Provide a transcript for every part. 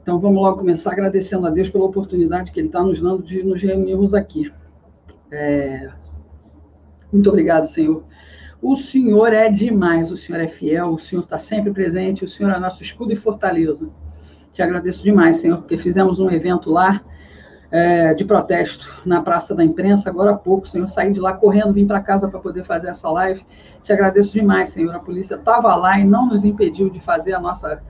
Então, vamos logo começar agradecendo a Deus pela oportunidade que Ele está nos dando de nos reunirmos aqui. Muito obrigado, Senhor. O Senhor é demais, o Senhor é fiel, o Senhor está sempre presente, o Senhor é nosso escudo e fortaleza. Te agradeço demais, Senhor, porque fizemos um evento lá de protesto na Praça da Imprensa, agora há pouco, Senhor, saí de lá correndo, vim para casa para poder fazer essa live. Te agradeço demais, Senhor, a polícia estava lá e não nos impediu de fazer a nossa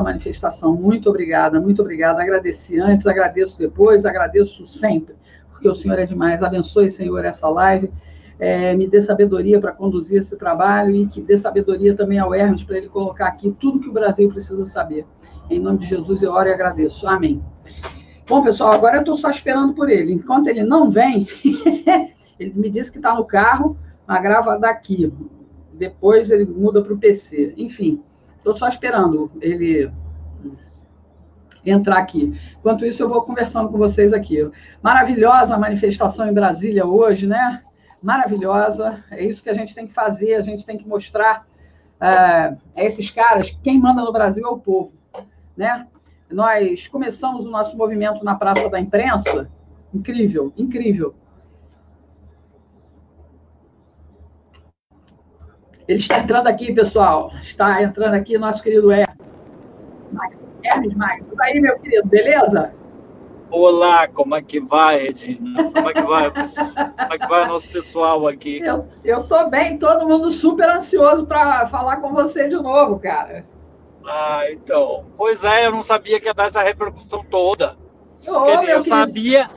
manifestação. Muito obrigada, muito obrigada. Agradeci antes, agradeço depois, agradeço sempre, porque o Senhor é demais. Abençoe, Senhor, essa live. Me dê sabedoria para conduzir esse trabalho e que dê sabedoria também ao Hermes para ele colocar aqui tudo que o Brasil precisa saber. Em nome de Jesus eu oro e agradeço. Amém. Bom, pessoal, agora eu estou só esperando por ele. Enquanto ele não vem, ele me disse que está no carro, mas grava daqui. Depois ele muda para o PC. Enfim, estou só esperando ele entrar aqui. Enquanto isso, eu vou conversando com vocês aqui. Maravilhosa a manifestação em Brasília hoje, né? Maravilhosa. É isso que a gente tem que fazer, a gente tem que mostrar a esses caras, quem manda no Brasil é o povo, né? Nós começamos o nosso movimento na Praça da Imprensa, incrível, incrível. Ele está entrando aqui, pessoal, está entrando aqui nosso querido Hermes Magno. Tudo aí, meu querido, beleza? Olá, como é que vai, Regina? Como é que vai o nosso pessoal aqui? Eu estou bem, todo mundo super ansioso para falar com você de novo, cara. Então. Pois é, eu não sabia que ia dar essa repercussão toda. Eu sabia,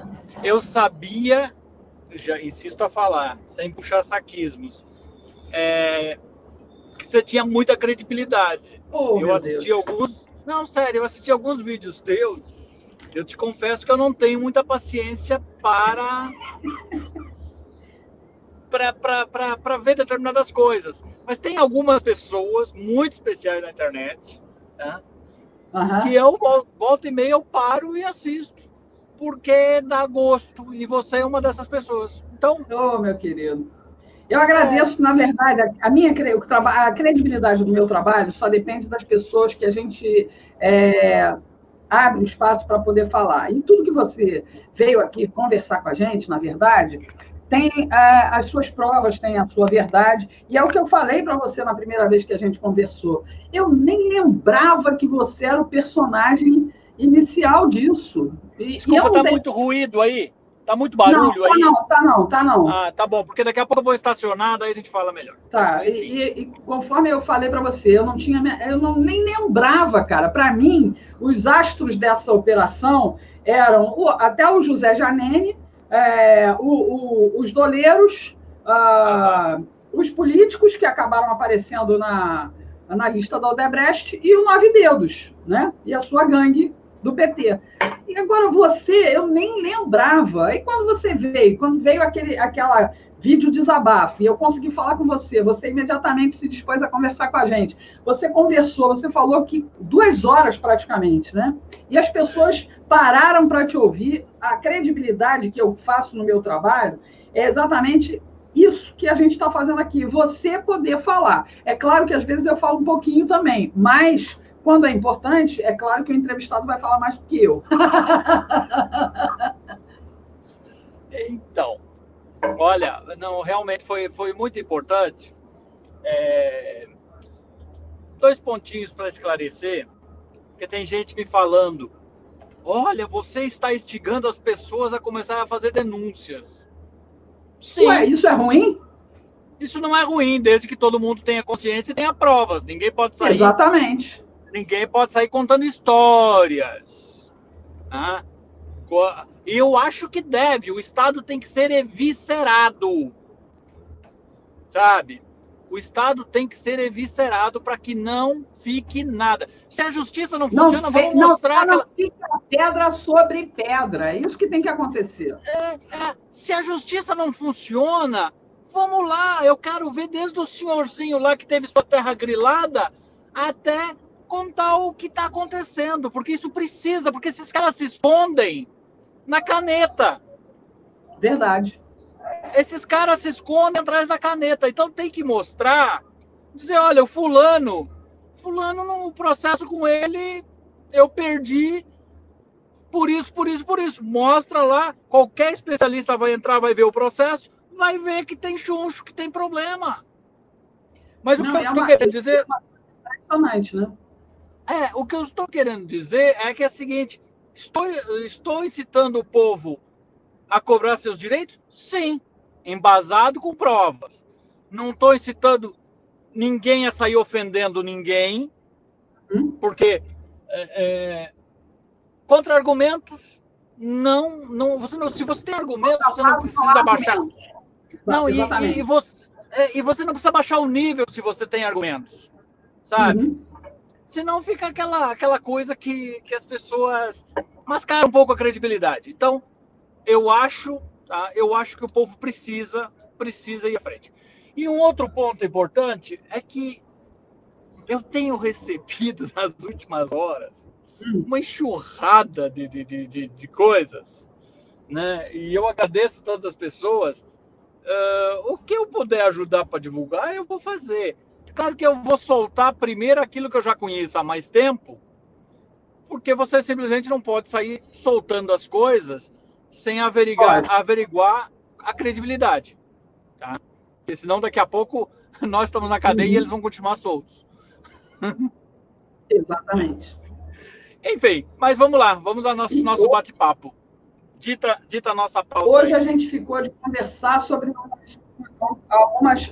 já insisto a falar, sem puxar saquismos, que você tinha muita credibilidade. Eu assisti alguns... Não, sério, eu assisti alguns vídeos teus. Eu te confesso que eu não tenho muita paciência para ver determinadas coisas. Mas tem algumas pessoas muito especiais na internet, né, que eu, volta e meia, eu paro e assisto, porque dá gosto, e você é uma dessas pessoas. Então... meu querido, eu agradeço, na verdade, a credibilidade do meu trabalho só depende das pessoas que a gente abre um espaço para poder falar. E tudo que você veio aqui conversar com a gente, na verdade, tem as suas provas, tem a sua verdade, e é o que eu falei para você na primeira vez que a gente conversou. Eu nem lembrava que você era o personagem inicial disso. Desculpa, tá muito ruído aí? Tá muito barulho aí? Tá não. Tá bom, porque daqui a pouco eu vou estacionar, daí a gente fala melhor. Tá, e conforme eu falei para você, eu nem lembrava, cara. Para mim, os astros dessa operação eram até o José Janene, os doleiros, os políticos que acabaram aparecendo na lista da Odebrecht e o Nove Dedos, né? E a sua gangue do PT. E agora eu nem lembrava. E quando veio aquela vídeo desabafo, e eu consegui falar com você imediatamente se dispôs a conversar com a gente. Você conversou, você falou que 2 horas praticamente, né? E as pessoas pararam para te ouvir. A credibilidade que eu faço no meu trabalho é exatamente isso que a gente está fazendo aqui. Você poder falar. É claro que às vezes eu falo um pouquinho também, mas... Quando é importante, é claro que o entrevistado vai falar mais do que eu. Então, olha, não, realmente foi muito importante. 2 pontinhos para esclarecer, porque tem gente me falando, olha, você está instigando as pessoas a começar a fazer denúncias. Sim. Ué, isso é ruim? Isso não é ruim, desde que todo mundo tenha consciência e tenha provas. Ninguém pode sair... Exatamente. Ninguém pode sair contando histórias. Né? E eu acho que deve. O Estado tem que ser eviscerado. Sabe? O Estado tem que ser eviscerado para que não fique nada. Se a justiça não funciona, vamos mostrar... Não fica pedra sobre pedra. É isso que tem que acontecer. Se a justiça não funciona, vamos lá. Eu quero ver desde o senhorzinho lá que teve sua terra grilada até... contar o que está acontecendo, porque isso precisa, porque esses caras se escondem na caneta. Verdade. Esses caras se escondem atrás da caneta, então tem que mostrar, dizer, olha, o fulano no processo com ele eu perdi por isso, por isso, por isso. Mostra lá, qualquer especialista vai entrar, vai ver o processo, vai ver que tem chuncho, que tem problema. Mas o que eu estou querendo dizer... impressionante, né? O que eu estou querendo dizer é que é o seguinte, estou incitando o povo a cobrar seus direitos? Sim, embasado com provas. Não estou incitando ninguém a sair ofendendo ninguém, porque contra-argumentos, se você tem argumentos, você não precisa baixar. Não, e você não precisa baixar o nível se você tem argumentos, sabe? Senão fica aquela coisa que as pessoas mascaram um pouco a credibilidade. Então, eu acho que o povo precisa ir à frente. E um outro ponto importante é que eu tenho recebido nas últimas horas uma enxurrada de coisas, né? E eu agradeço todas as pessoas. O que eu puder ajudar para divulgar, eu vou fazer. Claro que eu vou soltar primeiro aquilo que eu já conheço há mais tempo, porque você simplesmente não pode sair soltando as coisas sem averiguar a credibilidade, tá? Porque senão daqui a pouco nós estamos na cadeia e eles vão continuar soltos. Exatamente. Enfim, mas vamos lá, vamos ao nosso bate-papo. Dita a nossa pauta. Hoje a gente ficou de conversar sobre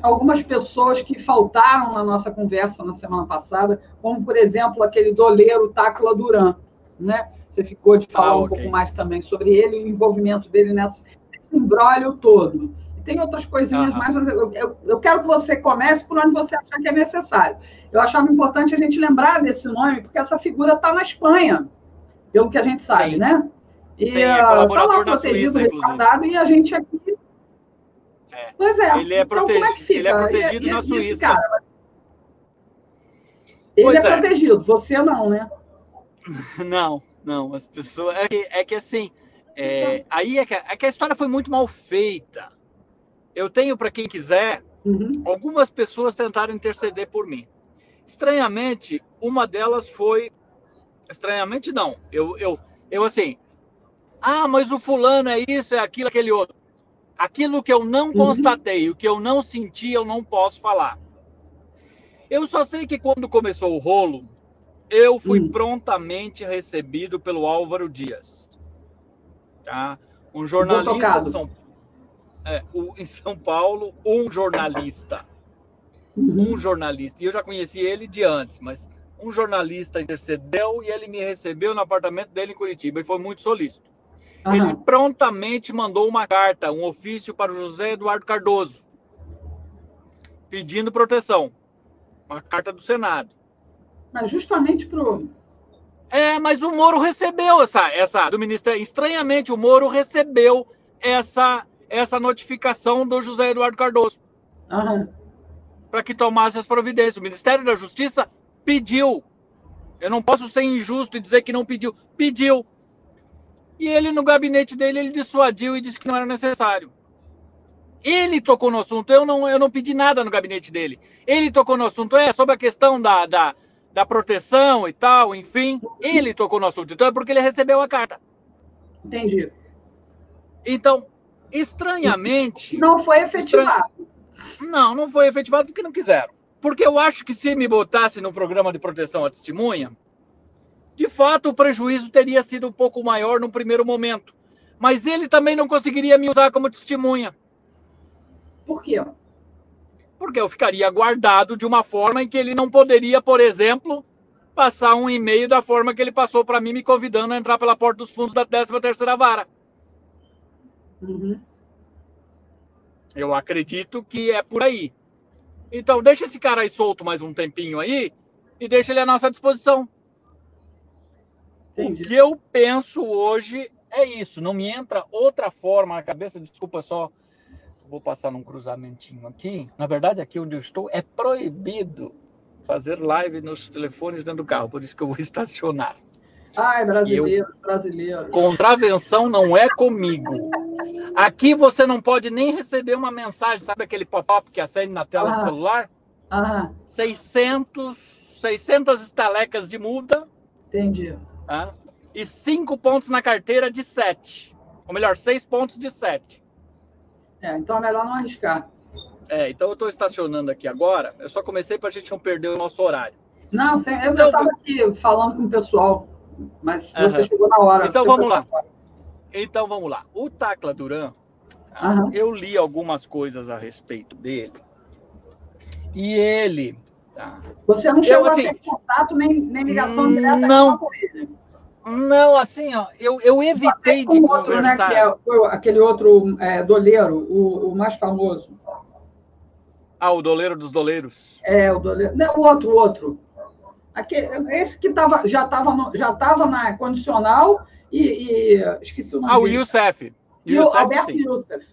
algumas pessoas que faltaram na nossa conversa na semana passada, como, por exemplo, aquele doleiro Tácula Duran, né? Você ficou de falar um pouco mais também sobre ele e o envolvimento dele nesse imbróglio todo. E tem outras coisinhas mais, mas eu quero que você comece por onde você achar que é necessário. Eu achava importante a gente lembrar desse nome, porque essa figura está na Espanha, pelo que a gente sabe, né? E está lá protegido, resguardado, e a gente aqui... Pois é. Ele é então, como é que fica? Ele é protegido na Suíça. Cara, ele é protegido, você não, né? Não, as pessoas... É que assim, aí é que a história foi muito mal feita. Eu tenho, para quem quiser, algumas pessoas tentaram interceder por mim. Estranhamente, uma delas foi... Estranhamente, não. Eu assim... mas o fulano é isso, é aquilo, aquele outro. Aquilo que eu não constatei, o que eu não senti, eu não posso falar. Eu só sei que quando começou o rolo, eu fui prontamente recebido pelo Álvaro Dias. Tá? Um jornalista em São Paulo, um jornalista. Um jornalista. E eu já conheci ele de antes, mas um jornalista intercedeu e ele me recebeu no apartamento dele em Curitiba e foi muito solícito. Ele prontamente mandou uma carta, um ofício para o José Eduardo Cardoso, pedindo proteção. Uma carta do Senado. Mas justamente pro... mas o Moro recebeu essa do Ministério. Estranhamente, o Moro recebeu essa notificação do José Eduardo Cardoso. Para que tomasse as providências. O Ministério da Justiça pediu. Eu não posso ser injusto e dizer que não pediu. Pediu. E ele, no gabinete dele, ele dissuadiu e disse que não era necessário. Ele tocou no assunto, eu não pedi nada no gabinete dele. Ele tocou no assunto, sobre a questão da proteção e tal, enfim. Ele tocou no assunto, então é porque ele recebeu a carta. Entendi. Então, estranhamente... Não foi efetivado. Não foi efetivado porque não quiseram. Porque eu acho que se me botasse no programa de proteção à testemunha, de fato, o prejuízo teria sido um pouco maior no primeiro momento. Mas ele também não conseguiria me usar como testemunha. Por quê? Porque eu ficaria guardado de uma forma em que ele não poderia, por exemplo, passar um e-mail da forma que ele passou para mim, me convidando a entrar pela porta dos fundos da 13ª Vara. Eu acredito que é por aí. Então, deixa esse cara aí solto mais um tempinho aí e deixa ele à nossa disposição. Entendi. O que eu penso hoje é isso. Não me entra outra forma na cabeça. Desculpa só. Vou passar num cruzamentinho aqui. Na verdade, aqui onde eu estou é proibido fazer live nos telefones dentro do carro. Por isso que eu vou estacionar. Ai, brasileiro. Contravenção não é comigo. Aqui você não pode nem receber uma mensagem. Sabe aquele pop-up que acende na tela do celular? 600 estalecas de multa. Entendi. Tá? E 5 pontos na carteira de 7. Ou melhor, 6 pontos de 7. Então é melhor não arriscar. Então eu estou estacionando aqui agora. Eu só comecei para a gente não perder o nosso horário. Não, eu estava aqui falando com o pessoal, mas você chegou na hora. Então vamos lá. Então vamos lá. O Tacla Duran, eu li algumas coisas a respeito dele. E ele... Tá? Você não chegou a ter contato nem ligação direta com ele? Não, assim, ó, eu evitei de conversar. Né, que foi aquele outro doleiro, o mais famoso. O doleiro dos doleiros. O doleiro. Não, o outro. Esse que já estava na condicional e esqueci o nome dele. O Youssef.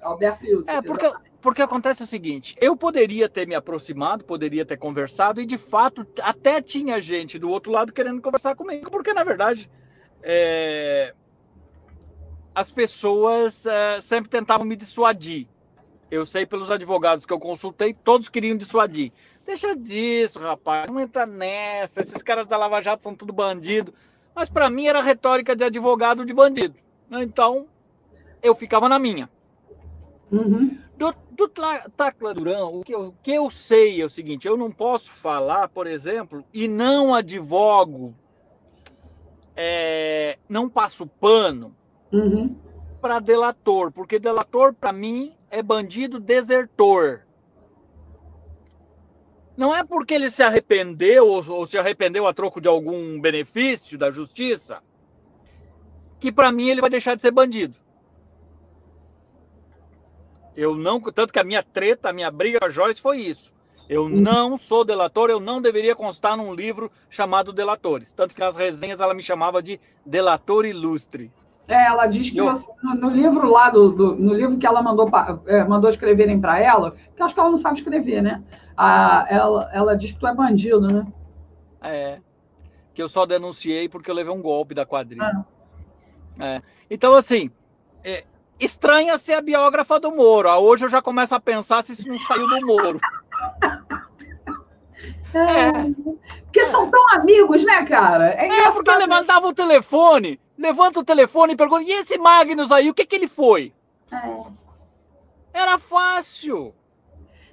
Alberto Youssef. Porque acontece o seguinte, eu poderia ter me aproximado, poderia ter conversado, e de fato até tinha gente do outro lado querendo conversar comigo, porque na verdade as pessoas sempre tentavam me dissuadir. Eu sei pelos advogados que eu consultei, todos queriam dissuadir. Deixa disso, rapaz, não entra nessa, esses caras da Lava Jato são tudo bandido. Mas para mim era retórica de advogado de bandido. Então, eu ficava na minha. Uhum. Do Tacla Duran, o que eu sei é o seguinte, eu não posso falar, por exemplo, e não advogo, não passo pano para delator, porque delator, para mim, é bandido desertor. Não é porque ele se arrependeu ou se arrependeu a troco de algum benefício da justiça que para mim ele vai deixar de ser bandido. Tanto que a minha briga com a Joyce foi isso. Eu não sou delator, eu não deveria constar num livro chamado Delatores. Tanto que nas resenhas ela me chamava de delator ilustre. Ela diz que no livro lá, no livro que ela mandou escreverem para ela, que eu acho que ela não sabe escrever, né? Ela diz que tu é bandido, né? Que eu só denunciei porque eu levei um golpe da quadrilha. Então, assim, estranha ser a biógrafa do Moro. Hoje eu já começo a pensar se isso não saiu do Moro. Porque são tão amigos, né, cara? Porque levantava o telefone, levanta o telefone e pergunta, e esse Magnus aí, o que ele foi? Era fácil.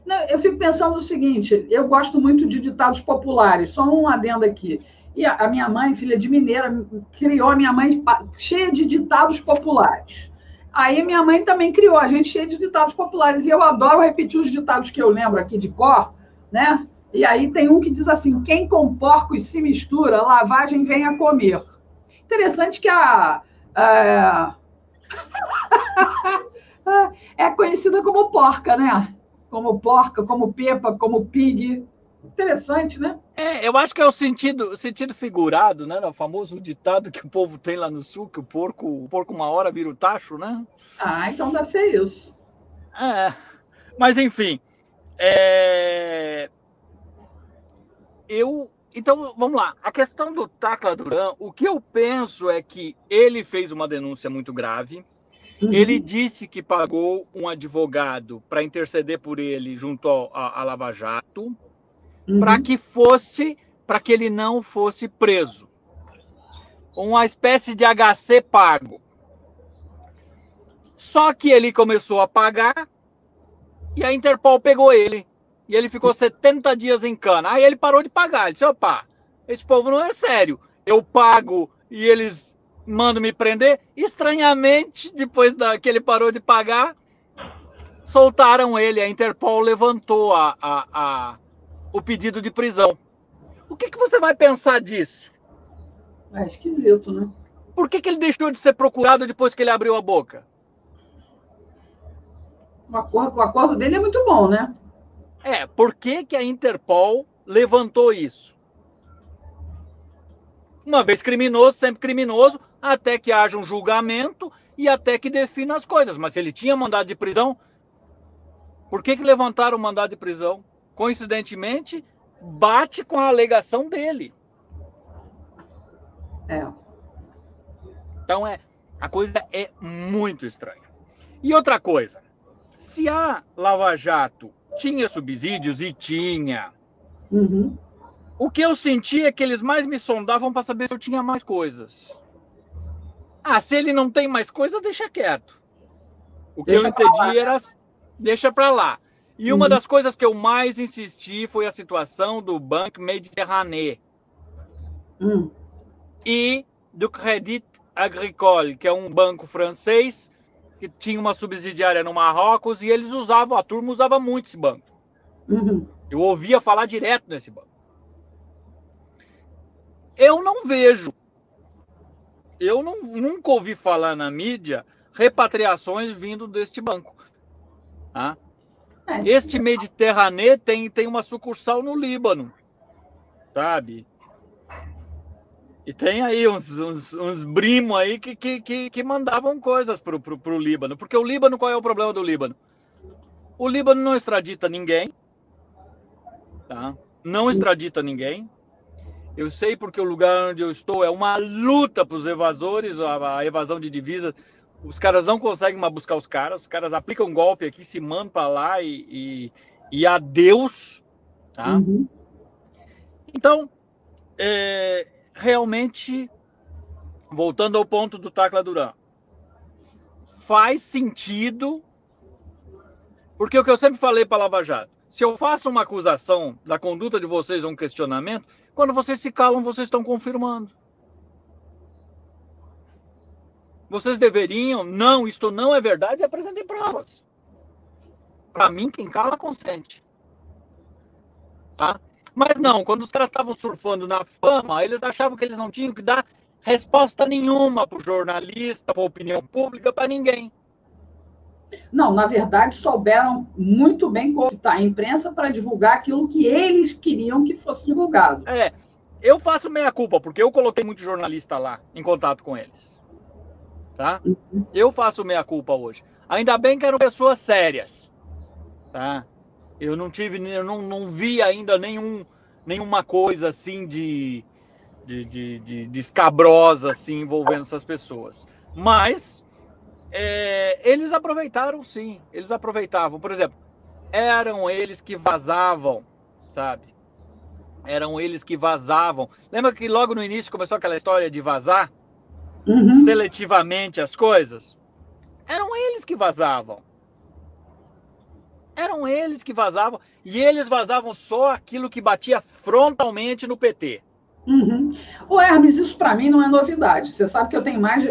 Não, eu fico pensando o seguinte, eu gosto muito de ditados populares, só um adendo aqui. E a minha mãe, filha de mineira, criou a minha mãe cheia de ditados populares. Aí minha mãe também criou a gente cheia de ditados populares. E eu adoro repetir os ditados que eu lembro aqui de cor, né? E aí tem um que diz assim, quem com porcos se mistura, lavagem vem a comer. Interessante que é conhecida como porca, né? Como porca, como pepa, como pig. Interessante, né? Eu acho que é o sentido figurado, né? O famoso ditado que o povo tem lá no sul, que o porco uma hora vira o tacho, né? Então deve ser isso. Mas, enfim. Então, vamos lá. A questão do Tacla Duran, o que eu penso é que ele fez uma denúncia muito grave. Ele disse que pagou um advogado para interceder por ele junto à Lava Jato, para que ele não fosse preso. Uma espécie de HC pago. Só que ele começou a pagar e a Interpol pegou ele. E ele ficou 70 dias em cana. Aí ele parou de pagar. Ele disse, opa, esse povo não é sério. Eu pago e eles mandam me prender. Estranhamente, depois que ele parou de pagar, soltaram ele. A Interpol levantou o pedido de prisão. O que você vai pensar disso? É esquisito, né? Por que ele deixou de ser procurado depois que ele abriu a boca? O acordo dele é muito bom, né? Por que a Interpol levantou isso? Uma vez criminoso, sempre criminoso, até que haja um julgamento e até que defina as coisas. Mas se ele tinha mandado de prisão, por que levantaram o mandado de prisão? Coincidentemente, bate com a alegação dele. Então, a coisa é muito estranha. E outra coisa, se a Lava Jato tinha subsídios, e tinha, O que eu senti é que eles mais me sondavam para saber se eu tinha mais coisas. Se ele não tem mais coisa, deixa quieto. O que eu entendi era deixa para lá. E uma das coisas que eu mais insisti foi a situação do Banque Méditerranée e do Crédit Agricole, que é um banco francês que tinha uma subsidiária no Marrocos, e eles usavam, a turma usava muito esse banco. Eu ouvia falar direto nesse banco. Eu não vejo, nunca ouvi falar na mídia repatriações vindo deste banco. Tá? Este Mediterrâneo tem uma sucursal no Líbano, sabe? E tem aí uns brimos aí que mandavam coisas pro Líbano. Porque o Líbano, qual é o problema do Líbano? O Líbano não extradita ninguém, tá? Não extradita ninguém. Eu sei porque o lugar onde eu estou é uma luta para os evasores, a evasão de divisas. Os caras não conseguem mais buscar os caras aplicam um golpe aqui, se mandam para lá e adeus, tá? Então, realmente, voltando ao ponto do Tacla Duran, faz sentido, porque o que eu sempre falei para a Lava Jato, se eu faço uma acusação da conduta de vocês, um questionamento, quando vocês se calam, vocês estão confirmando. Vocês deveriam, não, isto não é verdade, apresentem provas. Para mim, quem cala, consente. Tá? Mas não, quando os caras estavam surfando na fama, eles achavam que eles não tinham que dar resposta nenhuma para o jornalista, para a opinião pública, para ninguém. Não, na verdade, souberam muito bem cooptar a imprensa para divulgar aquilo que eles queriam que fosse divulgado. Eu faço meia-culpa, porque eu coloquei muito jornalista lá, em contato com eles. Tá? Eu faço meia-culpa hoje. Ainda bem que eram pessoas sérias. Tá? Eu não vi ainda nenhuma coisa assim de escabrosa assim, envolvendo essas pessoas. Mas eles aproveitaram, sim. Eles aproveitavam. Por exemplo, eram eles que vazavam, sabe? Eram eles que vazavam. Lembra que logo no início começou aquela história de vazar seletivamente as coisas? Eram eles que vazavam. Eram eles que vazavam. E eles vazavam só aquilo que batia frontalmente no PT. Ô Hermes, isso para mim não é novidade. Você sabe que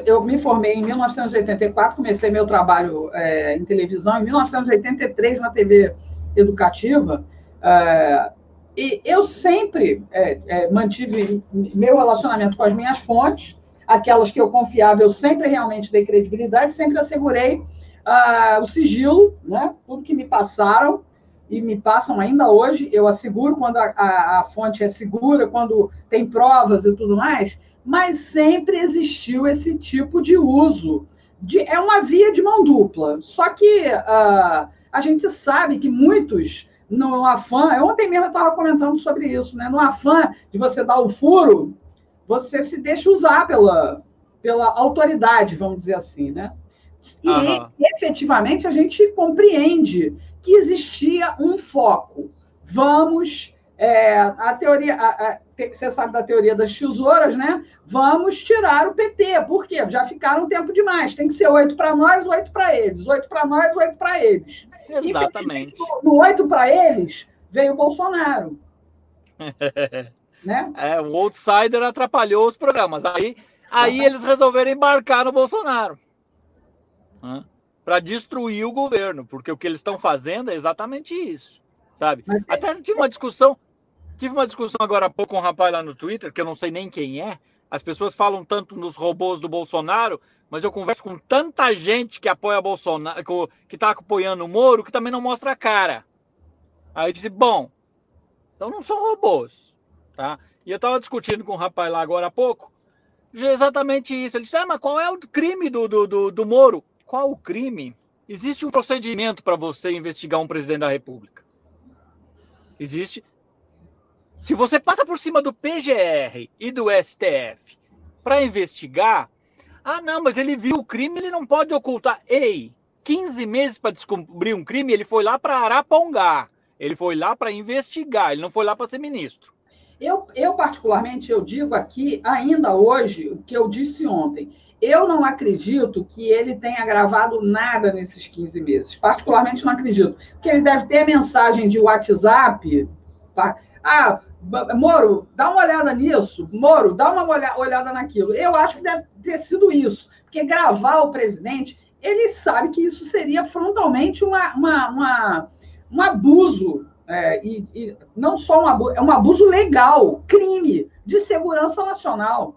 eu me formei em 1984, comecei meu trabalho em televisão em 1983 na TV educativa, e eu sempre mantive meu relacionamento com as minhas fontes, aquelas que eu confiava, eu sempre realmente dei credibilidade, sempre assegurei o sigilo, né? Tudo que me passaram e me passam ainda hoje, eu asseguro quando a fonte é segura, quando tem provas e tudo mais, mas sempre existiu esse tipo de uso. É uma via de mão dupla. Só que a gente sabe que muitos, no afã... Ontem mesmo eu estava comentando sobre isso, né? No afã de você dar o furo, você se deixa usar pela autoridade, vamos dizer assim, né? E, efetivamente, a gente compreende que existia um foco. Vamos... a teoria... você sabe da teoria das tesouras, né? Vamos tirar o PT. Por quê? Já ficaram um tempo demais. Tem que ser 8 para nós, 8 para eles. 8 para nós, 8 para eles. Exatamente. E, no 8 para eles, veio o Bolsonaro. Né? O outsider atrapalhou os programas. Aí eles resolveram embarcar no Bolsonaro. Para destruir o governo, porque o que eles estão fazendo é exatamente isso, sabe? Até tive uma discussão agora há pouco com um rapaz lá no Twitter, que eu não sei nem quem é. As pessoas falam tanto nos robôs do Bolsonaro, mas eu converso com tanta gente que apoia Bolsonaro, que está apoiando o Moro, que também não mostra a cara. Aí eu disse, bom, então não são robôs, tá? E eu estava discutindo com um rapaz lá agora há pouco, exatamente isso. Ele disse, mas qual é o crime do Moro? Qual o crime? Existe um procedimento para você investigar um presidente da República. Existe. Se você passa por cima do PGR e do STF para investigar, não, mas ele viu o crime, ele não pode ocultar. 15 meses para descobrir um crime, ele foi lá para Arapongar. Ele foi lá para investigar, ele não foi lá para ser ministro. Eu, particularmente, eu digo aqui, ainda hoje, o que eu disse ontem. Eu não acredito que ele tenha gravado nada nesses 15 meses. Particularmente, não acredito. Porque ele deve ter mensagem de WhatsApp. Tá? Moro, dá uma olhada nisso. Moro, dá uma olhada naquilo. Eu acho que deve ter sido isso. Porque gravar o presidente, ele sabe que isso seria frontalmente um abuso. E não só um abuso, é um abuso legal, crime de segurança nacional.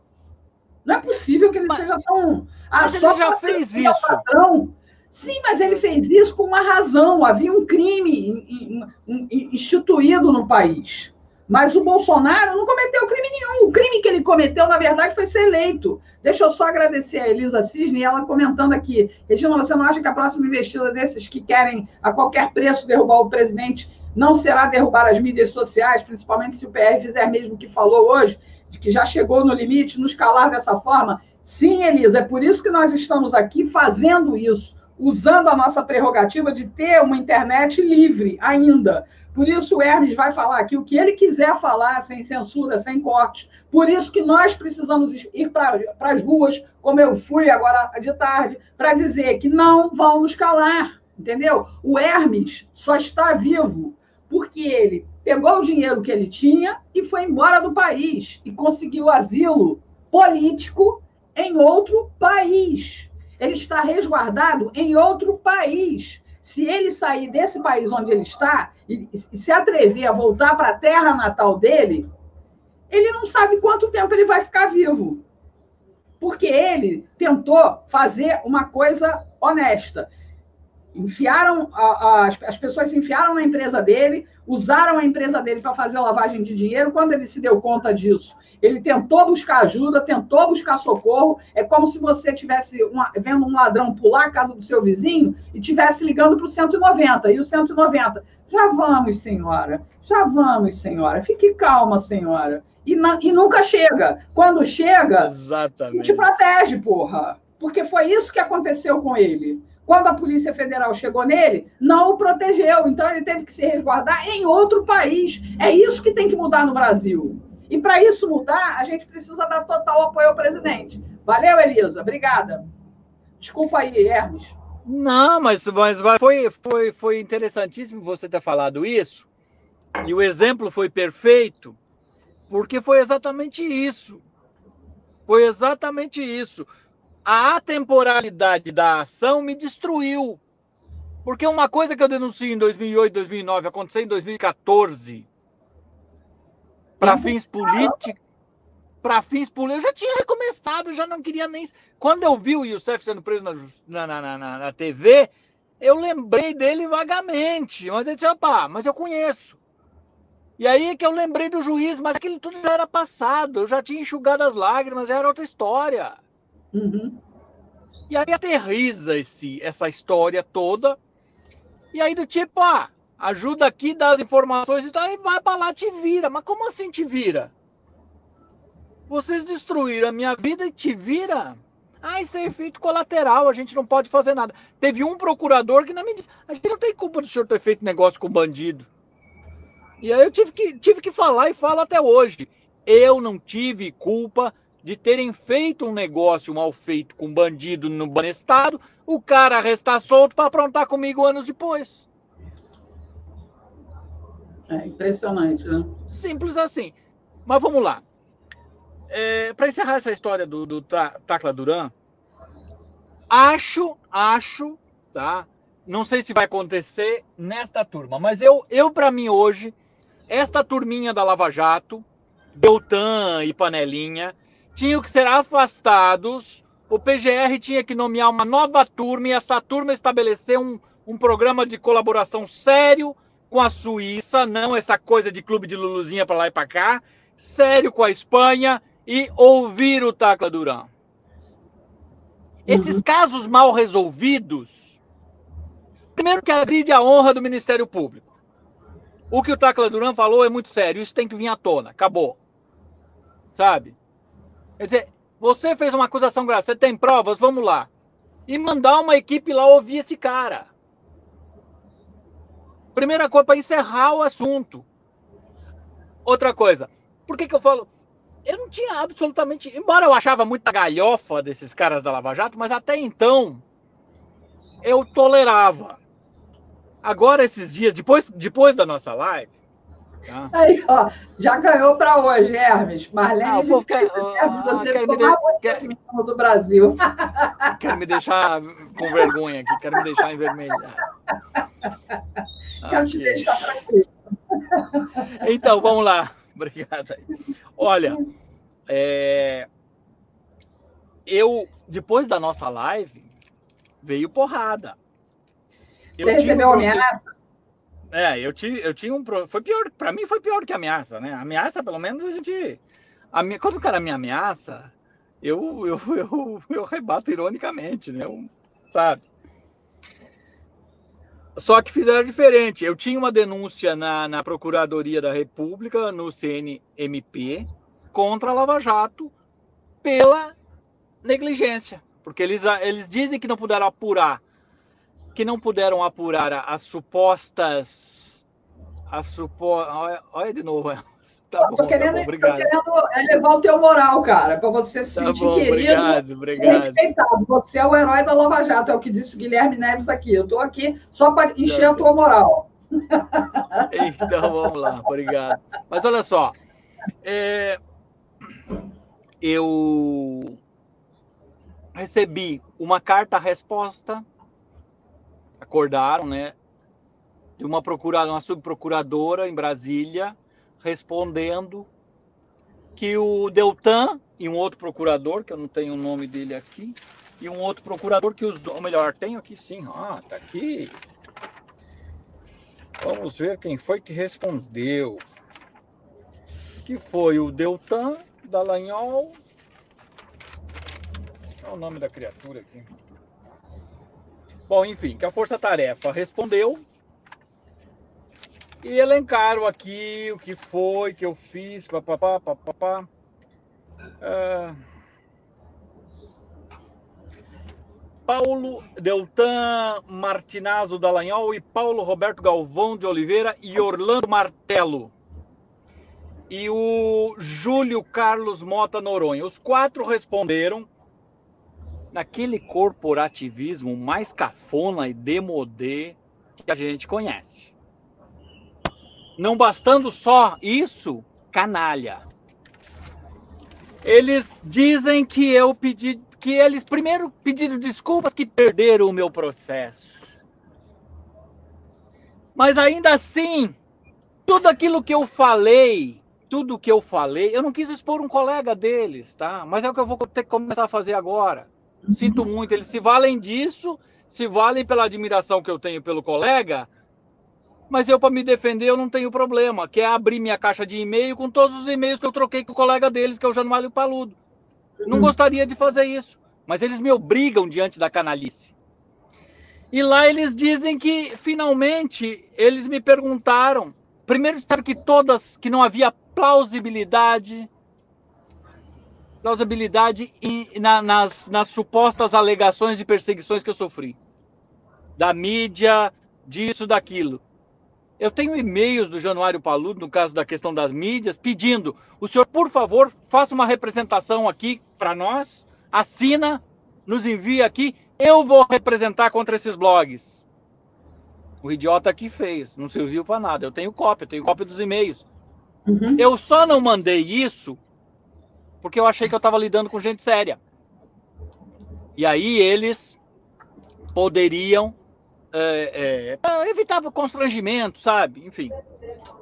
Não é possível que ele seja tão... Mas ele já fez isso. Patrão. Sim, mas ele fez isso com uma razão. Havia um crime instituído no país. Mas o Bolsonaro não cometeu crime nenhum. O crime que ele cometeu, na verdade, foi ser eleito. Deixa eu só agradecer a Elisa Cisne, ela comentando aqui. Regina, você não acha que a próxima investida desses que querem a qualquer preço derrubar o presidente não será derrubar as mídias sociais, principalmente se o PR fizer mesmo o que falou hoje, de que já chegou no limite, nos calar dessa forma? Sim, Elisa, é por isso que nós estamos aqui fazendo isso, usando a nossa prerrogativa de ter uma internet livre ainda. Por isso o Hermes vai falar aqui o que ele quiser falar, sem censura, sem cortes. Por isso que nós precisamos ir para as ruas, como eu fui agora de tarde, para dizer que não vão nos calar, entendeu? O Hermes só está vivo porque ele pegou o dinheiro que ele tinha e foi embora do país e conseguiu asilo político em outro país. Ele está resguardado em outro país. Se ele sair desse país onde ele está e se atrever a voltar para a terra natal dele, ele não sabe quanto tempo ele vai ficar vivo. Porque ele tentou fazer uma coisa honesta. As pessoas se enfiaram na empresa dele, usaram a empresa dele para fazer lavagem de dinheiro. Quando ele se deu conta disso, ele tentou buscar ajuda, tentou buscar socorro. É como se você estivesse vendo um ladrão pular a casa do seu vizinho e estivesse ligando para o 190. E o 190, já vamos, senhora, fique calma, senhora. E nunca chega. Quando chega, exatamente, te protege, porra. Porque foi isso que aconteceu com ele. Quando a Polícia Federal chegou nele, não o protegeu. Então, ele teve que se resguardar em outro país. É isso que tem que mudar no Brasil. E, para isso mudar, a gente precisa dar total apoio ao presidente. Valeu, Elisa. Obrigada. Desculpa aí, Hermes. Não, mas foi interessantíssimo você ter falado isso. E o exemplo foi perfeito, porque foi exatamente isso. Foi exatamente isso. A atemporalidade da ação me destruiu. Porque uma coisa que eu denuncio em 2008, 2009, aconteceu em 2014, para fins políticos, eu já tinha recomeçado, eu já não queria nem... Quando eu vi o Youssef sendo preso na TV, eu lembrei dele vagamente, mas eu disse, opa, mas eu conheço. E aí é que eu lembrei do juiz, mas aquilo tudo já era passado, eu já tinha enxugado as lágrimas, já era outra história. Uhum. E aí aterriza essa história toda. E aí do tipo, ajuda aqui, dá as informações e tal, e vai pra lá, te vira. Mas como assim te vira? Vocês destruíram a minha vida e te vira? Isso é efeito colateral, a gente não pode fazer nada. Teve um procurador que não me disse, a gente não tem culpa do senhor ter feito negócio com bandido. E aí eu tive que falar e falo até hoje. Eu não tive culpa de terem feito um negócio mal feito com bandido no Banestado, o cara restar solto para aprontar comigo anos depois. É impressionante, né? Simples assim. Mas vamos lá. Para encerrar essa história do Tacla Duran, acho, tá? Não sei se vai acontecer nesta turma, mas eu para mim hoje, esta turminha da Lava Jato, Deltan e Panelinha, tinham que ser afastados, o PGR tinha que nomear uma nova turma e essa turma estabelecer um programa de colaboração sério com a Suíça, não essa coisa de clube de Luluzinha para lá e para cá, sério com a Espanha e ouvir o Tacla Duran. Esses casos mal resolvidos, primeiro que agride a honra do Ministério Público. O que o Tacla Duran falou é muito sério, isso tem que vir à tona, acabou. Sabe? Quer dizer, você fez uma acusação grave, você tem provas, vamos lá. E mandar uma equipe lá ouvir esse cara. Primeira coisa, para encerrar o assunto. Outra coisa, Por que eu falo? Eu não tinha absolutamente... Embora eu achava muita galhofa desses caras da Lava Jato, mas até então eu tolerava. Agora, esses dias, depois da nossa live... Tá? Aí, ó, já ganhou para hoje, Hermes. Marlene, o povo quer, Hermes, você quer ficou mais bonito do Brasil. Quero me deixar com vergonha aqui, quero me deixar envermelhado. Quero te deixar tranquilo. Então, vamos lá. Obrigado. Olha, depois da nossa live, veio porrada. Você recebeu ameaça? Eu tinha um... Foi pior, para mim foi pior que ameaça, né? Ameaça, pelo menos, a gente... Quando o cara me ameaça, eu rebato ironicamente, né? Sabe? Só que fizeram diferente. Eu tinha uma denúncia na Procuradoria da República, no CNMP, contra a Lava Jato pela negligência. Porque eles dizem que não puderam apurar as supostas... Olha de novo. Tá bom, querendo, obrigado. Tô querendo elevar o teu moral, cara, para você se sentir querido. Obrigado. Respeitado. Você é o herói da Lava Jato, é o que disse o Guilherme Neves aqui. Eu estou aqui só para encher a tua moral. Então, vamos lá, obrigado. Mas olha só, eu recebi uma carta-resposta, acordaram, né, de uma subprocuradora em Brasília, respondendo que o Deltan e um outro procurador, que eu não tenho o nome dele aqui, e um outro procurador que usou, ou melhor, tenho aqui sim, tá aqui. Vamos ver quem foi que respondeu. Que foi o Deltan Dallagnol. Qual é o nome da criatura aqui? Bom, enfim, que a Força Tarefa respondeu. E elencaram aqui o que foi que eu fiz, papapá. Paulo Deltan Martinazzo Dallagnol e Paulo Roberto Galvão de Oliveira e Orlando Martelo. E o Júlio Carlos Mota Noronha. Os 4 responderam naquele corporativismo mais cafona e demodê que a gente conhece. Não bastando só isso, canalha. Eles dizem que eles primeiro pediram desculpas que perderam o meu processo. Mas ainda assim, tudo que eu falei, eu não quis expor um colega deles, tá? Mas é o que eu vou ter que começar a fazer agora. Sinto muito, eles se valem disso, se valem pela admiração que eu tenho pelo colega, mas eu, para me defender, eu não tenho problema, que é abrir minha caixa de e-mail com todos os e-mails que eu troquei com o colega deles, que é o Januário Paludo. Não gostaria de fazer isso, mas eles me obrigam diante da canalice. E lá eles dizem que, finalmente, eles me perguntaram. Primeiro disseram que não havia plausibilidade nas supostas alegações de perseguições que eu sofri. Da mídia, disso, daquilo. Eu tenho e-mails do Januário Paludo, no caso da questão das mídias, pedindo, o senhor, por favor, faça uma representação aqui para nós, assina, nos envia aqui, eu vou representar contra esses blogs. O idiota aqui fez, não serviu para nada. Eu tenho cópia dos e-mails. Eu só não mandei isso porque eu achei que eu estava lidando com gente séria. E aí eles poderiam evitar constrangimento, sabe? Enfim.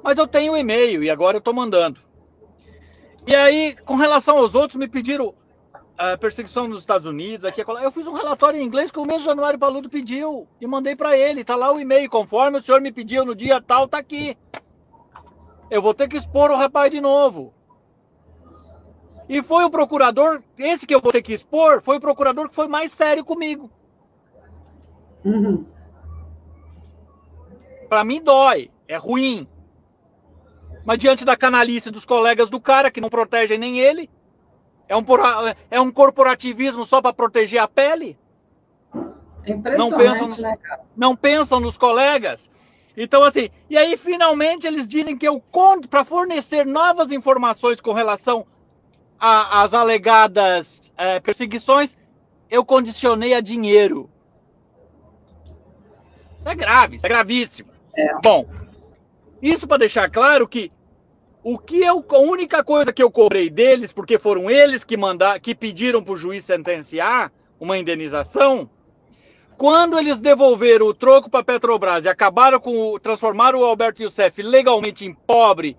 Mas eu tenho o e-mail e agora eu estou mandando. E aí, com relação aos outros, me pediram a perseguição nos Estados Unidos, aqui, eu fiz um relatório em inglês que o mesmo Januário Paludo pediu e mandei para ele. Tá lá o e-mail, conforme o senhor me pediu no dia tal, tá aqui. Eu vou ter que expor o rapaz de novo. E foi o procurador, esse que eu vou ter que expor, foi o procurador que foi mais sério comigo. Para mim dói, é ruim. Mas diante da canalice dos colegas do cara, que não protegem nem ele, é um corporativismo só para proteger a pele? É impressionante, não pensam nos colegas? Então, assim, e aí finalmente eles dizem que eu conto para fornecer novas informações com relação às alegadas perseguições, eu condicionei a dinheiro. Isso é grave, isso é gravíssimo. Bom, isso para deixar claro que a única coisa que eu cobrei deles, porque foram eles que pediram para o juiz sentenciar uma indenização, quando eles devolveram o troco para a Petrobras e transformaram o Alberto Youssef legalmente em pobre,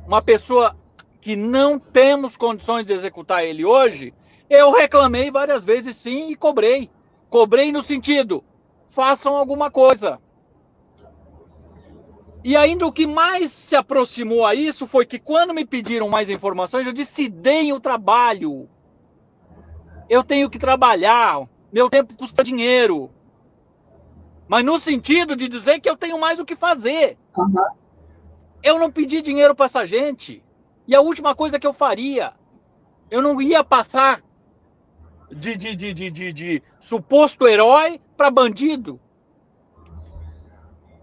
uma pessoa que não temos condições de executar ele hoje, eu reclamei várias vezes sim e cobrei. Cobrei no sentido, façam alguma coisa. E ainda o que mais se aproximou a isso foi que quando me pediram mais informações, eu disse, deem o trabalho. Eu tenho que trabalhar, meu tempo custa dinheiro. Mas no sentido de dizer que eu tenho mais o que fazer. Uhum. Eu não pedi dinheiro para essa gente. E a última coisa que eu faria, eu não ia passar de suposto herói para bandido.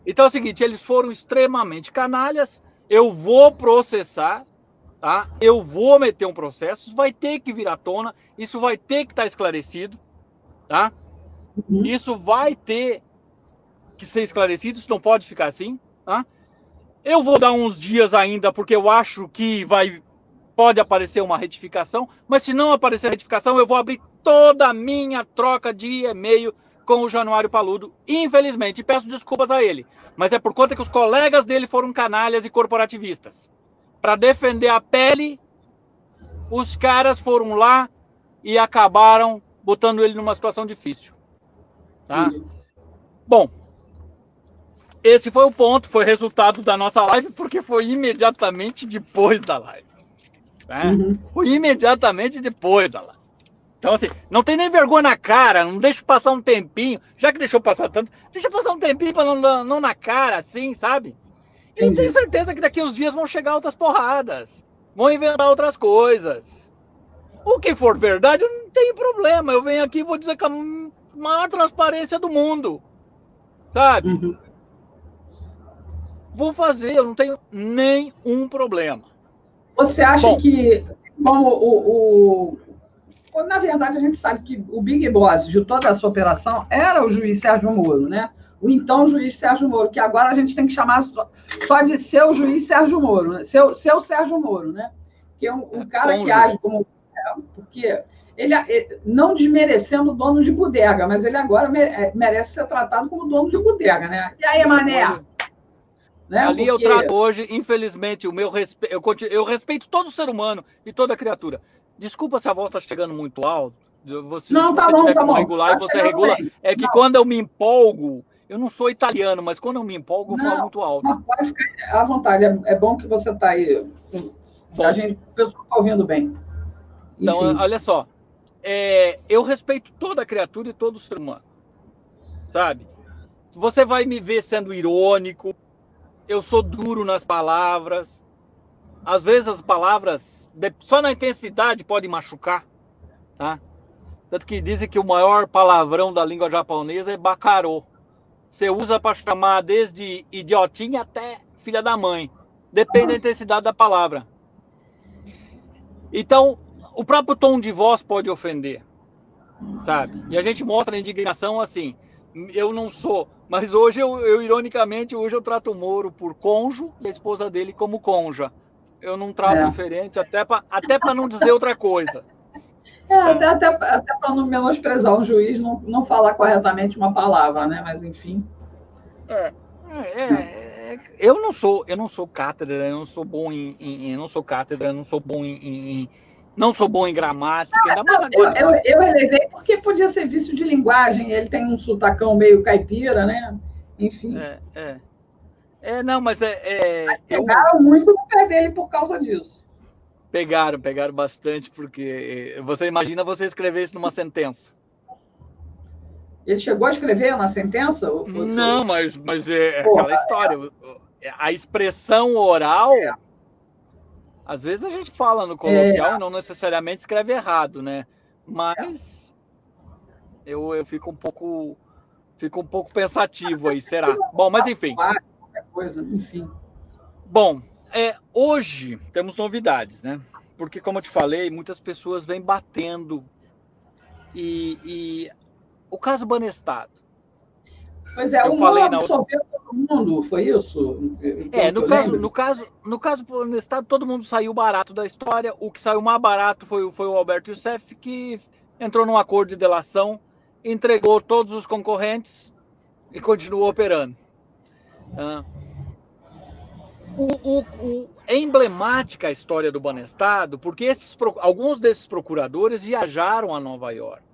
Então é o seguinte, eles foram extremamente canalhas, eu vou processar, tá? Eu vou meter um processo, isso vai ter que vir à tona, isso vai ter que estar esclarecido, tá? Uhum. Isso vai ter que ser esclarecido, isso não pode ficar assim, tá? Eu vou dar uns dias ainda, porque eu acho que pode aparecer uma retificação, mas se não aparecer retificação, eu vou abrir toda a minha troca de e-mail com o Januário Paludo, infelizmente, e peço desculpas a ele, mas é por conta que os colegas dele foram canalhas e corporativistas. Para defender a pele, os caras foram lá e acabaram botando ele numa situação difícil. Tá? Bom, esse foi o ponto, foi resultado da nossa live, porque foi imediatamente depois da live. Né? Uhum. Foi imediatamente depois da live. Então, assim, não tem nem vergonha na cara, não deixa passar um tempinho, já que deixou passar tanto, deixa passar um tempinho para não na cara, assim, sabe? E tenho certeza que daqui uns dias vão chegar outras porradas, vão inventar outras coisas. O que for verdade, eu não tenho problema, eu venho aqui e vou dizer que a maior transparência do mundo, sabe? Uhum. Vou fazer, eu não tenho nenhum problema. Você acha que, como na verdade, a gente sabe que o Big Boss de toda essa operação era o juiz Sérgio Moro, né? O então juiz Sérgio Moro, que agora a gente tem que chamar só de seu juiz Sérgio Moro, né? Seu Sérgio Moro, né? Que é um cara que age como... Porque ele, não desmerecendo o dono de bodega, mas ele agora merece ser tratado como dono de bodega, né? E aí, mané? Né? Ali porque... eu trato hoje, infelizmente, eu respeito todo ser humano e toda criatura. Desculpa se a voz está chegando muito alto. Se não, você tiver como regular e você regula. Bem. É que quando eu me empolgo, eu não sou italiano, mas quando eu me empolgo, eu falo muito alto. Não, pode ficar à vontade. É bom que você está aí. O pessoal está ouvindo bem. Então, olha só. Eu respeito toda criatura e todo ser humano. Sabe? Você vai me ver sendo irônico. Eu sou duro nas palavras. Às vezes as palavras, só na intensidade, podem machucar. Tá? Tanto que dizem que o maior palavrão da língua japonesa é bacarô. Você usa para chamar desde idiotinha até filha da mãe. Depende da intensidade da palavra. Então, o próprio tom de voz pode ofender. Sabe? E a gente mostra a indignação assim. Eu não sou... Mas hoje, ironicamente, eu trato o Moro por cônjuge e a esposa dele como cônjuge. Eu não trato diferente, até para não dizer outra coisa. Até para não menosprezar o juiz, não falar corretamente uma palavra, né? Mas, enfim. Eu não sou cátedra, eu não sou bom não sou cátedra, não sou bom não sou bom em gramática. Eu elevei porque podia ser vício de linguagem, ele tem um sotacão meio caipira, né? Enfim. Não, mas pegaram muito no pé dele por causa disso. Pegaram bastante, porque você imagina você escrever isso numa sentença. Ele chegou a escrever uma sentença? Não, mas aquela história. A expressão oral, às vezes a gente fala no coloquial e não necessariamente escreve errado, né? Mas eu fico um pouco Fico um pouco pensativo aí, será? Bom, mas enfim. Qualquer coisa, enfim. Bom, hoje temos novidades, né? Porque, como eu te falei, muitas pessoas vêm batendo. E o caso Banestado. Pois é, o Lula absolveu todo mundo, foi isso? No caso Banestado, todo mundo saiu barato da história. O que saiu mais barato foi o Alberto Youssef, que entrou num acordo de delação, entregou todos os concorrentes e continuou operando. É emblemática a história do Banestado, porque alguns desses procuradores viajaram a Nova York.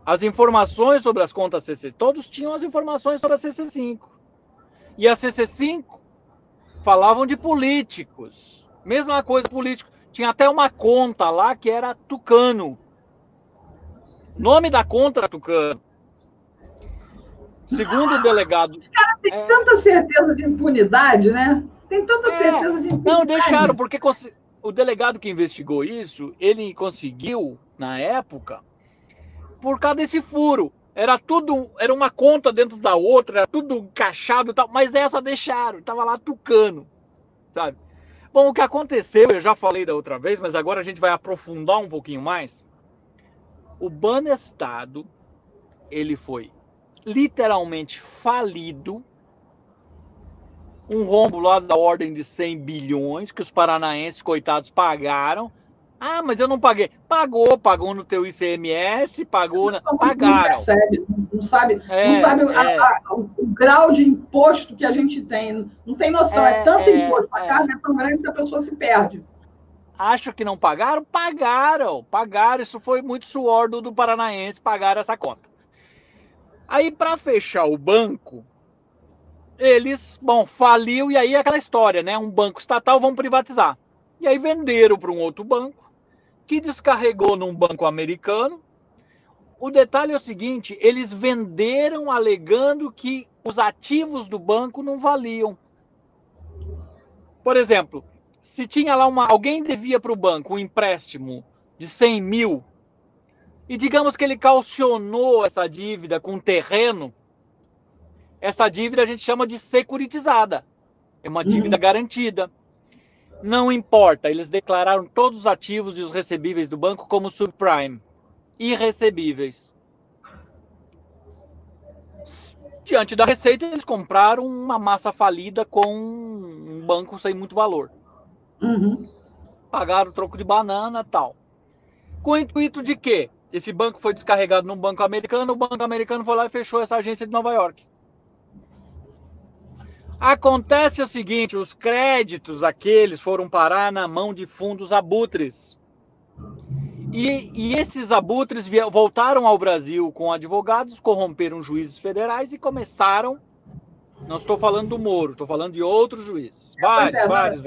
As informações sobre as contas CC, todos tinham as informações sobre a CC5. E a CC5 falavam de políticos. Mesma coisa, político. Tinha até uma conta lá que era Tucano. O nome da conta era Tucano. Segundo o delegado... Cara, tem tanta certeza de impunidade, né? Tem tanta certeza de impunidade. Não, deixaram, porque o delegado que investigou isso, ele conseguiu, na época, por causa desse furo. Era uma conta dentro da outra, era tudo encaixado e tal, mas essa deixaram, tava lá Tucano, sabe? Bom, o que aconteceu, eu já falei da outra vez, mas agora a gente vai aprofundar um pouquinho mais. O Banestado, ele foi literalmente falido, um rombo lá da ordem de 100 bilhões que os paranaenses, coitados, pagaram. Ah, mas eu não paguei. Pagou no teu ICMS, pagaram. Não sabe o grau de imposto que a gente tem. Não tem noção, é tanto imposto. A carga é tão grande que a pessoa se perde. Acho que não pagaram? Pagaram. Isso foi muito suor do paranaense, pagaram essa conta. Aí, para fechar o banco, eles, faliu, e aí aquela história, né? Um banco estatal, vão privatizar. E aí venderam para um outro banco, que descarregou num banco americano. O detalhe é o seguinte, eles venderam alegando que os ativos do banco não valiam. Por exemplo, se tinha lá alguém devia para o banco um empréstimo de 100 mil, e digamos que ele calcionou essa dívida com terreno, essa dívida a gente chama de securitizada. É uma dívida garantida. Não importa, eles declararam todos os ativos e os recebíveis do banco como subprime, irrecebíveis. Diante da receita, eles compraram uma massa falida com um banco sem muito valor. Pagaram o troco de banana e tal. Com o intuito de quê? Esse banco foi descarregado num banco americano, o banco americano foi lá e fechou essa agência de Nova York. Acontece o seguinte, os créditos aqueles foram parar na mão de fundos abutres. E esses abutres voltaram ao Brasil com advogados, corromperam juízes federais e começaram... Não estou falando do Moro, estou falando de outros juízes. Vários.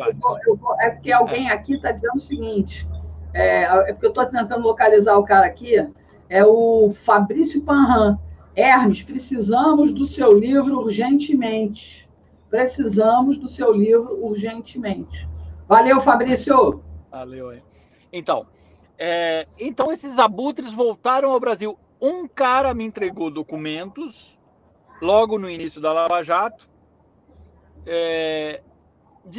É porque alguém aqui está dizendo o seguinte, é porque eu estou tentando localizar o cara aqui, é o Fabrício Panran. Hermes, precisamos do seu livro urgentemente. Precisamos do seu livro urgentemente. Valeu, Fabrício. Valeu. Então, esses abutres voltaram ao Brasil. Um cara me entregou documentos, logo no início da Lava Jato,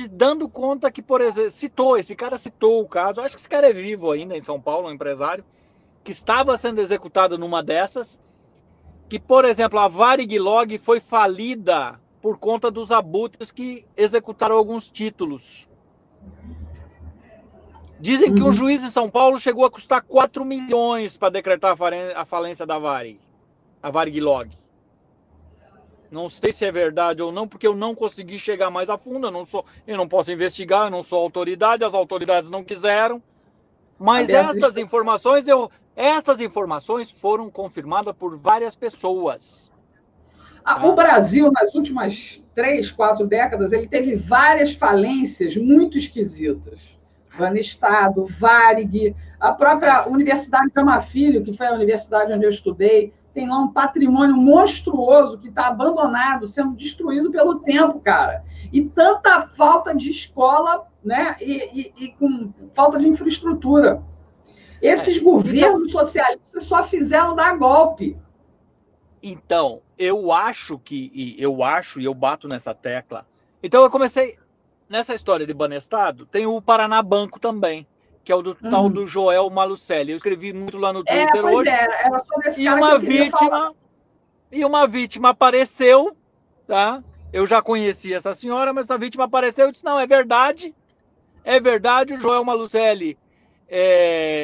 dando conta que, por exemplo, esse cara citou o caso, acho que esse cara é vivo ainda em São Paulo, um empresário, que estava sendo executado numa dessas, que, por exemplo, a Varig Log foi falida por conta dos abutres que executaram alguns títulos. Dizem que um juiz em São Paulo chegou a custar 4 milhões para decretar a falência da Varig, a Varig Log. Não sei se é verdade ou não, porque eu não consegui chegar mais a fundo, eu não posso investigar, eu não sou autoridade, as autoridades não quiseram. Mas essas informações foram confirmadas por várias pessoas. O Brasil, nas últimas 3, 4 décadas, ele teve várias falências muito esquisitas. Banestado, Varig, a própria Universidade Gama Filho, que foi a universidade onde eu estudei, tem lá um patrimônio monstruoso que está abandonado, sendo destruído pelo tempo, cara. E tanta falta de escola, né? E com falta de infraestrutura. Esses governos socialistas só fizeram dar golpe. Então, eu acho e eu bato nessa tecla. Então eu comecei nessa história de Banestado, tem o Paraná Banco também, que é o do tal do Joel Malucelli. Eu escrevi muito lá no Twitter hoje. Era sobre esse E cara uma que eu queria falar. E uma vítima apareceu, tá? Eu já conhecia essa senhora, mas essa vítima apareceu e disse: não, é verdade, o Joel Malucelli.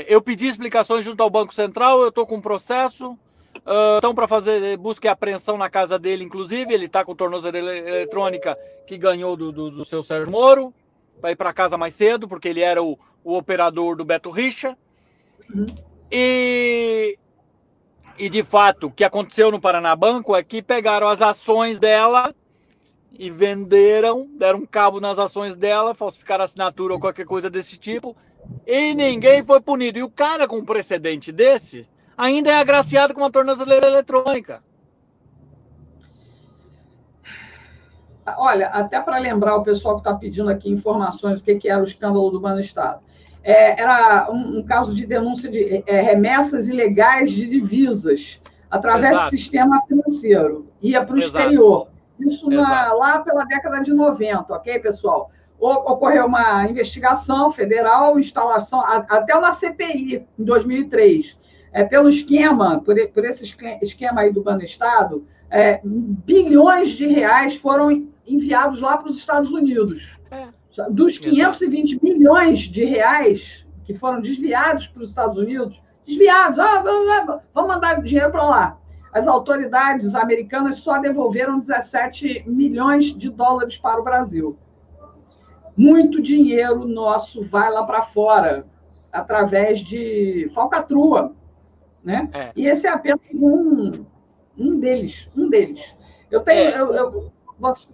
Eu pedi explicações junto ao Banco Central, eu estou com um processo, estão para fazer busca e apreensão na casa dele, inclusive, ele está com tornozeleira eletrônica que ganhou do seu Sérgio Moro, vai ir para casa mais cedo, porque ele era o operador do Beto Richa. E de fato, o que aconteceu no Paraná Banco é que pegaram as ações dela e venderam, deram um cabo nas ações dela, falsificaram a assinatura ou qualquer coisa desse tipo, e ninguém foi punido. E o cara com um precedente desse ainda é agraciado com uma tornozeleira eletrônica. Olha, até para lembrar o pessoal que está pedindo aqui informações do que era o escândalo do Banestado. Era um caso de denúncia de remessas ilegais de divisas através do sistema financeiro. Ia para o exterior. Isso lá pela década de 90, ok, pessoal? Ocorreu uma investigação federal, instalação, até uma CPI, em 2003. Pelo esquema, por esse esquema aí do Banestado, bilhões de reais foram enviados lá para os Estados Unidos. Dos 520 milhões de reais que foram desviados para os Estados Unidos, vamos mandar dinheiro para lá. As autoridades americanas só devolveram 17 milhões de dólares para o Brasil. Muito dinheiro nosso vai lá para fora, através de falcatrua, né? E esse é apenas um deles.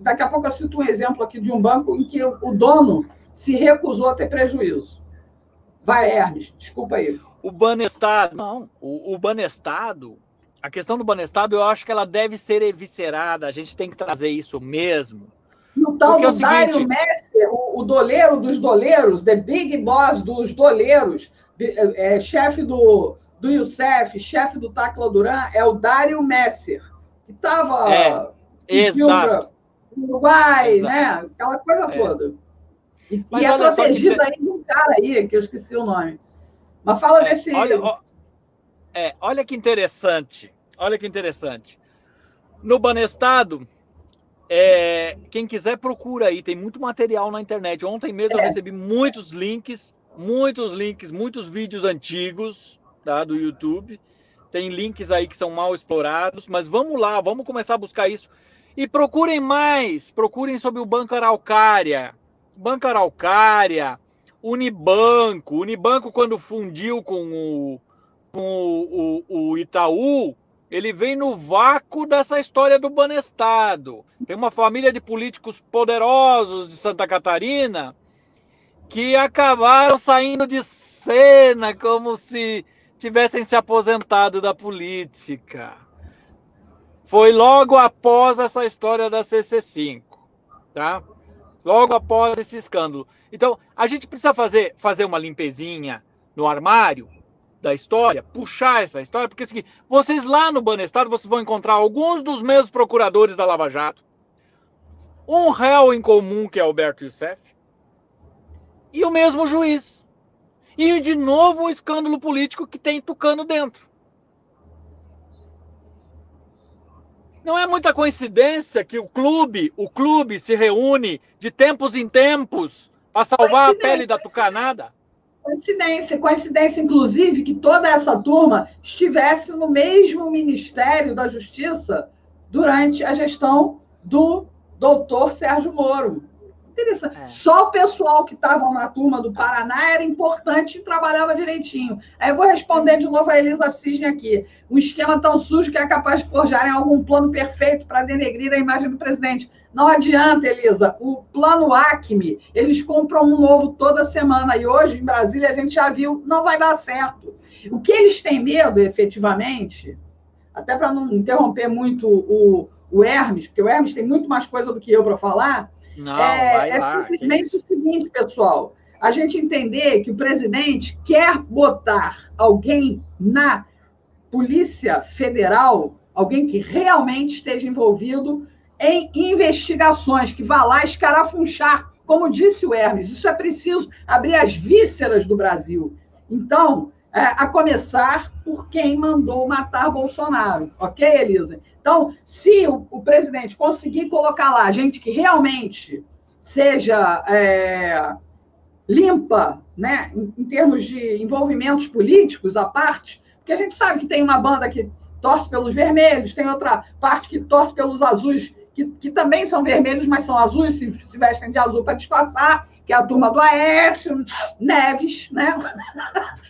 Daqui a pouco eu cito um exemplo aqui de um banco em que o dono se recusou a ter prejuízo. Vai, Hermes, desculpa aí. O Banestado, não, o Banestado, a questão do Banestado, eu acho que ela deve ser eviscerada, a gente tem que trazer isso mesmo. No tal do Dário Messer, o doleiro dos doleiros, the big boss dos doleiros, chefe do Youssef, chefe do Tacla Duran, é o Dário Messer, que estava no Uruguai, né? Aquela coisa toda. E é protegido aí de um cara aí, que eu esqueci o nome. Mas fala desse... Olha que interessante. No Banestado, quem quiser procura aí, tem muito material na internet. Ontem mesmo eu recebi muitos links, muitos vídeos antigos, tá, do YouTube. Tem links aí que são mal explorados, mas vamos lá, vamos começar a buscar isso. E procurem mais, procurem sobre o Banco Araucária, Unibanco. Unibanco, quando fundiu com o Itaú, ele vem no vácuo dessa história do Banestado. Tem uma família de políticos poderosos de Santa Catarina que acabaram saindo de cena como se tivessem se aposentado da política. Foi logo após essa história da CC5, tá? Logo após esse escândalo. Então, a gente precisa fazer uma limpezinha no armário da história, puxar essa história, porque é o seguinte, vocês lá no Banestado, vocês vão encontrar alguns dos mesmos procuradores da Lava Jato, um réu em comum, que é Alberto Youssef, e o mesmo juiz. E, de novo, o escândalo político que tem Tucano dentro. Não é muita coincidência que o clube se reúne de tempos em tempos para salvar a pele da tucanada? Coincidência, inclusive, que toda essa turma estivesse no mesmo Ministério da Justiça durante a gestão do doutor Sérgio Moro. Interessante. Só o pessoal que estava na turma do Paraná era importante e trabalhava direitinho. Aí eu vou responder de novo a Elisa Cisne aqui. Um esquema tão sujo que é capaz de forjarem algum plano perfeito para denegrir a imagem do presidente. Não adianta, Elisa. O plano Acme, eles compram um novo toda semana. E hoje, em Brasília, a gente já viu, não vai dar certo. O que eles têm medo, efetivamente, até para não interromper muito o Hermes, porque o Hermes tem muito mais coisa do que eu para falar, simplesmente o seguinte, pessoal. A gente entender que o presidente quer botar alguém na Polícia Federal Alguém que realmente esteja envolvido em investigações, que vá lá escarafunchar, como disse o Hermes, isso é preciso abrir as vísceras do Brasil. Então, a começar por quem mandou matar Bolsonaro, ok, Elisa? Então, se o presidente conseguir colocar lá gente que realmente seja limpa, né, em termos de envolvimentos políticos à parte, porque a gente sabe que tem uma banda que torce pelos vermelhos, tem outra parte que torce pelos azuis, que também são vermelhos, mas são azuis, se vestem de azul para disfarçar, que é a turma do Aécio Neves, né?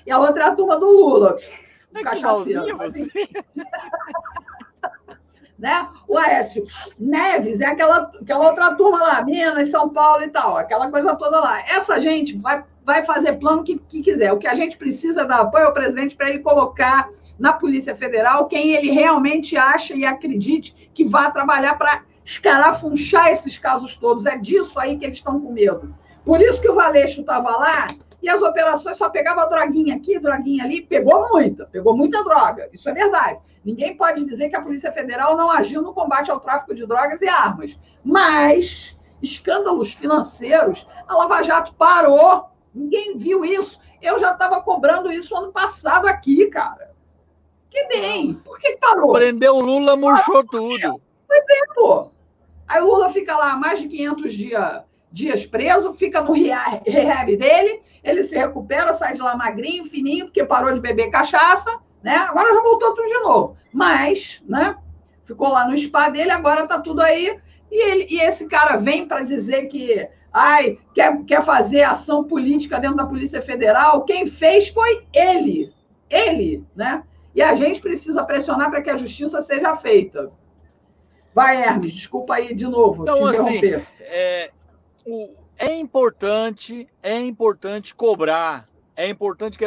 E a outra é a turma do Lula. O cachaceiro. Né? O Aécio Neves é aquela outra turma lá, Minas, São Paulo e tal, aquela coisa toda lá. Essa gente vai fazer plano que quiser. O que a gente precisa é dar apoio ao presidente para ele colocar na Polícia Federal quem ele realmente acha e acredite que vai trabalhar para escarafunchar esses casos todos. É disso aí que eles estão com medo. Por isso que o Valeixo estava lá e as operações só pegavam droguinha aqui, droguinha ali, pegou muita droga, isso é verdade. Ninguém pode dizer que a Polícia Federal não agiu no combate ao tráfico de drogas e armas. Mas escândalos financeiros, a Lava Jato parou, ninguém viu isso. Eu já estava cobrando isso ano passado aqui, cara. Que nem, por que parou? Prendeu o Lula, murchou tudo. Pois é, pô. Aí o Lula fica lá mais de 500 dias preso, fica no rehab dele, ele se recupera, sai de lá magrinho, fininho, porque parou de beber cachaça, né? Agora já voltou tudo de novo. Mas, né? Ficou lá no spa dele, agora tá tudo aí. E esse cara vem para dizer que quer fazer ação política dentro da Polícia Federal. Quem fez foi ele. Ele, né? E a gente precisa pressionar para que a justiça seja feita. Vai, Hermes, desculpa aí de novo, então, te interromper. É importante cobrar. É importante que...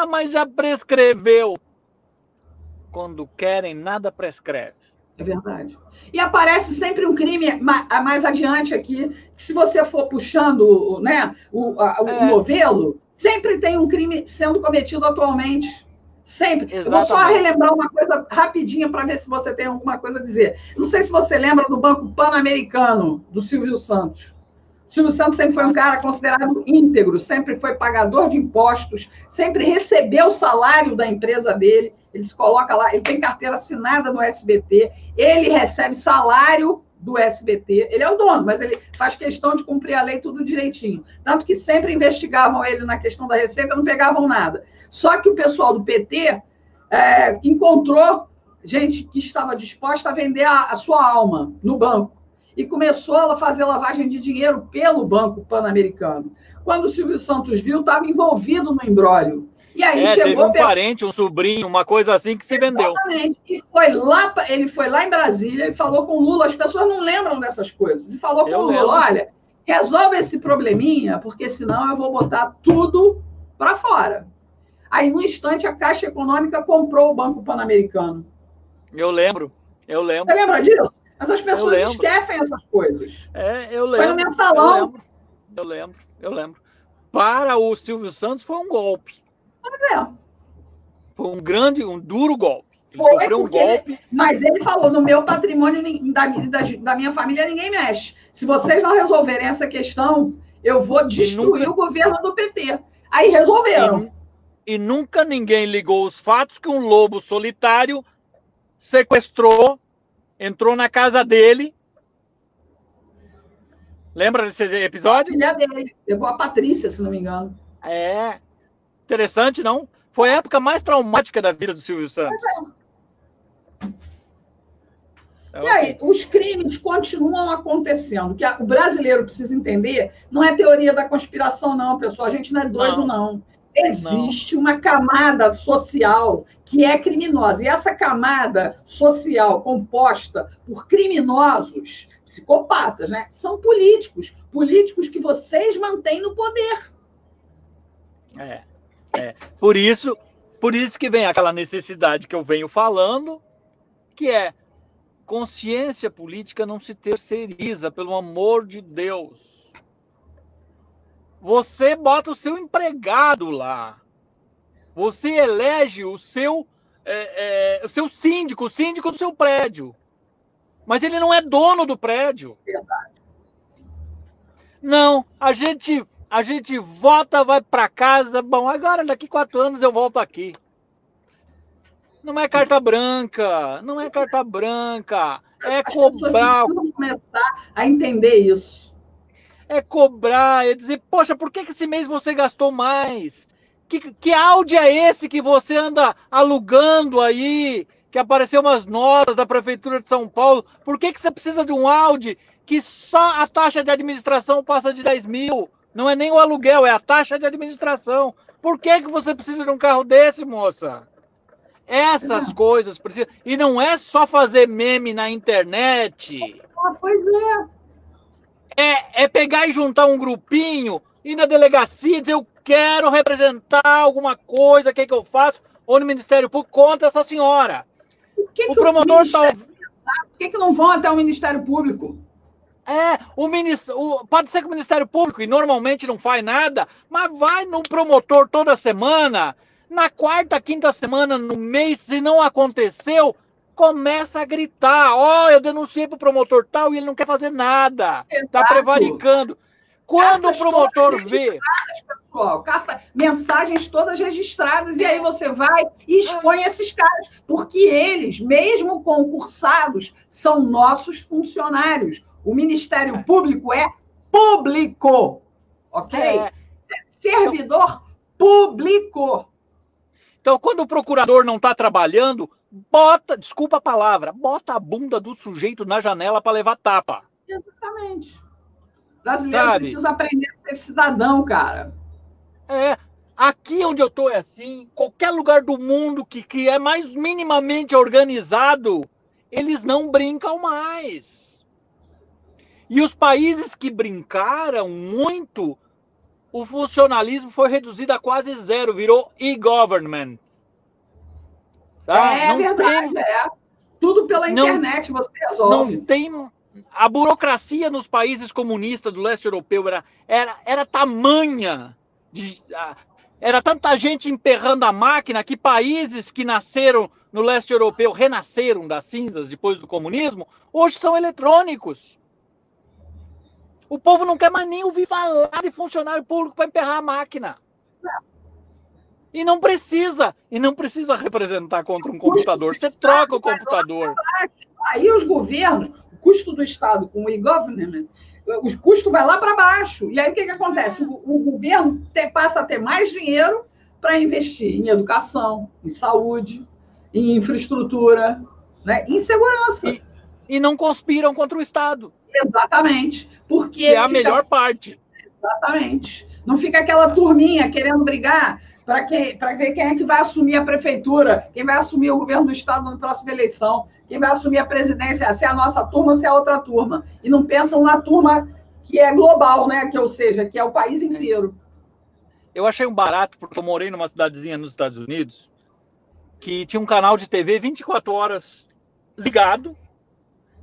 mas já prescreveu. Quando querem, nada prescreve. É verdade. E aparece sempre um crime mais adiante aqui, que se você for puxando, né, o novelo, sempre tem um crime sendo cometido atualmente. Sempre. Exatamente. Eu vou só relembrar uma coisa rapidinha para ver se você tem alguma coisa a dizer. Não sei se você lembra do Banco Pan-Americano, do Silvio Santos. O Silvio Santos sempre foi um cara considerado íntegro, sempre foi pagador de impostos, sempre recebeu o salário da empresa dele. Ele se coloca lá, ele tem carteira assinada no SBT, ele recebe salário do SBT, ele é o dono, mas ele faz questão de cumprir a lei tudo direitinho. Tanto que sempre investigavam ele na questão da Receita, não pegavam nada. Só que o pessoal do PT encontrou gente que estava disposta a vender a sua alma no banco e começou a fazer lavagem de dinheiro pelo Banco Pan-Americano. Quando o Silvio Santos viu, estava envolvido no imbróglio. E aí chegou teve um parente, um sobrinho, uma coisa assim que se vendeu. Exatamente. E ele foi lá em Brasília e falou com o Lula. As pessoas não lembram dessas coisas. E falou com o Lula, olha, resolve esse probleminha, porque senão eu vou botar tudo para fora. Aí, no instante, a Caixa Econômica comprou o Banco Pan-Americano. Eu lembro. Você lembra disso? Mas as pessoas esquecem essas coisas. Eu lembro. Foi no mensalão. Eu lembro. Para o Silvio Santos foi um golpe. Pois é. Foi um duro golpe. Ele sofreu um golpe. Mas ele falou, no meu patrimônio da minha família ninguém mexe. Se vocês não resolverem essa questão, eu vou destruir o governo do PT. Aí resolveram. E nunca ninguém ligou os fatos que um lobo solitário sequestrou, entrou na casa dele. Lembra desse episódio? A filha dele. Levou a Patrícia, se não me engano. Interessante, não? Foi a época mais traumática da vida do Silvio Santos. E aí, os crimes continuam acontecendo. O que o brasileiro precisa entender não é teoria da conspiração, não, pessoal. A gente não é doido, não. Existe uma camada social que é criminosa. E essa camada social composta por criminosos, psicopatas, né? São políticos. Políticos que vocês mantêm no poder. Por isso que vem aquela necessidade que eu venho falando, que é consciência política não se terceiriza, pelo amor de Deus. Você bota o seu empregado lá. Você elege o seu o seu síndico, o síndico do seu prédio. Mas ele não é dono do prédio. Verdade. Não, a gente vota, vai para casa. Bom, agora daqui 4 anos eu volto aqui. Não é carta branca, não é carta branca. É cobrar. As pessoas precisam começar a entender isso. É cobrar, é dizer, poxa, por que esse mês você gastou mais? Que Audi é esse que você anda alugando aí? Que apareceu umas notas da Prefeitura de São Paulo. Por que você precisa de um Audi que só a taxa de administração passa de 10 mil? Não é nem o aluguel, é a taxa de administração. Por que você precisa de um carro desse, moça? Essas coisas precisam. E não é só fazer meme na internet. Pois é. É pegar e juntar um grupinho, ir na delegacia e dizer, eu quero representar alguma coisa, o que eu faço? Ou no Ministério Público, contra essa senhora. O promotor por que não vão até o Ministério Público? Pode ser que o Ministério Público, e normalmente não faz nada, mas vai no promotor toda semana, na quarta, quinta semana, no mês, se não aconteceu, começa a gritar, eu denunciei pro promotor tal e ele não quer fazer nada. Exato. Tá prevaricando. Quando o promotor vê... Pessoal, mensagens todas registradas, e aí você vai e expõe esses caras, porque eles, mesmo concursados, são nossos funcionários. O Ministério Público é público, ok? É servidor público. Então, quando o procurador não está trabalhando, desculpa a palavra, bota a bunda do sujeito na janela para levar tapa. Exatamente. O brasileiro precisa aprender a ser cidadão, cara. Aqui onde eu estou é assim, qualquer lugar do mundo que é mais minimamente organizado, eles não brincam mais. E os países que brincaram muito, o funcionalismo foi reduzido a quase zero, virou e-government. Tá? É verdade, Tudo pela internet você resolve. Não tem... A burocracia nos países comunistas do leste europeu era tamanha, era tanta gente emperrando a máquina que países que nasceram no leste europeu, renasceram das cinzas depois do comunismo, hoje são eletrônicos. O povo não quer mais nem ouvir falar de funcionário público para emperrar a máquina. E não precisa representar contra um computador. Você troca o computador. Aí os governos, o custo do Estado com o e-government, o custo vai lá para baixo. E aí o que acontece? O governo passa a ter mais dinheiro para investir em educação, em saúde, em infraestrutura, né? Em segurança. E não conspiram contra o Estado. Exatamente. Porque é a melhor parte. Exatamente. Não fica aquela turminha querendo brigar para ver quem é que vai assumir a prefeitura, quem vai assumir o governo do Estado na próxima eleição, quem vai assumir a presidência, se é a nossa turma ou se é a outra turma. E não pensam na turma que é global, né? Que é o país inteiro. Eu achei um barato, porque eu morei numa cidadezinha nos Estados Unidos, que tinha um canal de TV 24 horas ligado,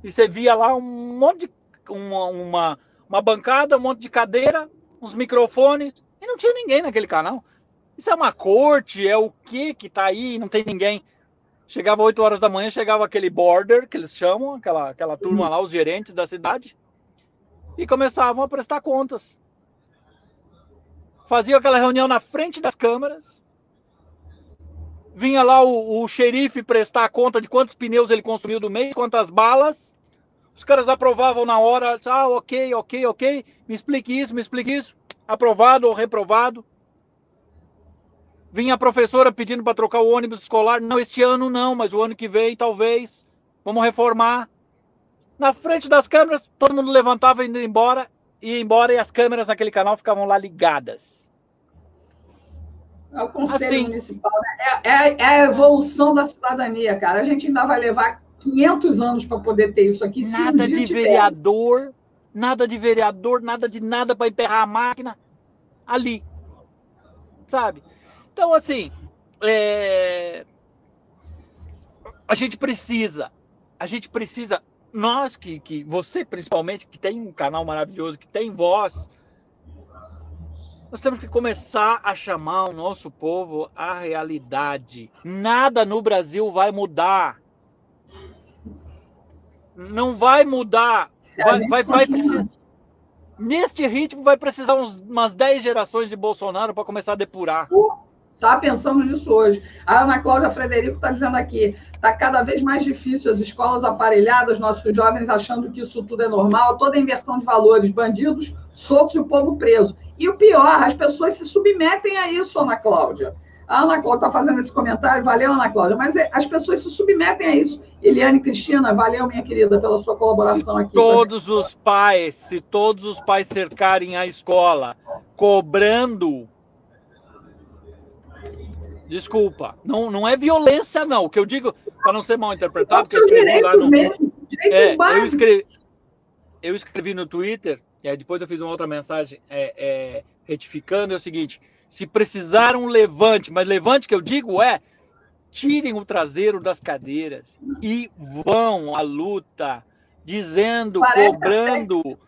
e você via lá um monte de... uma bancada, um monte de cadeira, uns microfones, e não tinha ninguém naquele canal. Isso é uma corte, é o que tá aí, não tem ninguém. Chegava 8 horas da manhã, chegava aquele border, que eles chamam, aquela turma lá, os gerentes da cidade, e começavam a prestar contas. Faziam aquela reunião na frente das câmeras, vinha lá o xerife prestar conta de quantos pneus ele consumiu do mês, quantas balas, os caras aprovavam na hora, ok, me explique isso, aprovado ou reprovado. Vinha a professora pedindo para trocar o ônibus escolar. Não, este ano não, mas o ano que vem, talvez. Vamos reformar. Na frente das câmeras, todo mundo levantava ia embora, e as câmeras naquele canal ficavam lá ligadas. É o Conselho Municipal, né? É a evolução da cidadania, cara. A gente ainda vai levar 500 anos para poder ter isso aqui. Nada de vereador, nada de nada para emperrar a máquina ali. Sabe? Então, assim, a gente precisa, nós que você principalmente, que tem um canal maravilhoso, que tem voz, Nós temos que começar a chamar o nosso povo à realidade. Nada no Brasil vai mudar. Não vai mudar. Vai precisar. Neste ritmo vai precisar umas 10 gerações de Bolsonaro para começar a depurar. Tá pensando nisso hoje. A Ana Cláudia Frederico está dizendo aqui, está cada vez mais difícil, as escolas aparelhadas, nossos jovens achando que isso tudo é normal, toda a inversão de valores, bandidos soltos e o povo preso. E o pior, as pessoas se submetem a isso, Ana Cláudia. A Ana Cláudia está fazendo esse comentário, valeu, Ana Cláudia, mas as pessoas se submetem a isso. Eliane Cristina, valeu, minha querida, pela sua colaboração aqui. Se todos os pais cercarem a escola cobrando... Desculpa, não é violência, não. O que eu digo, para não ser mal interpretado, porque eu escrevi lá no... Eu escrevi no Twitter, e aí depois eu fiz uma outra mensagem retificando, é o seguinte: se precisar um levante, mas levante que eu digo tirem o traseiro das cadeiras e vão à luta, dizendo, cobrando...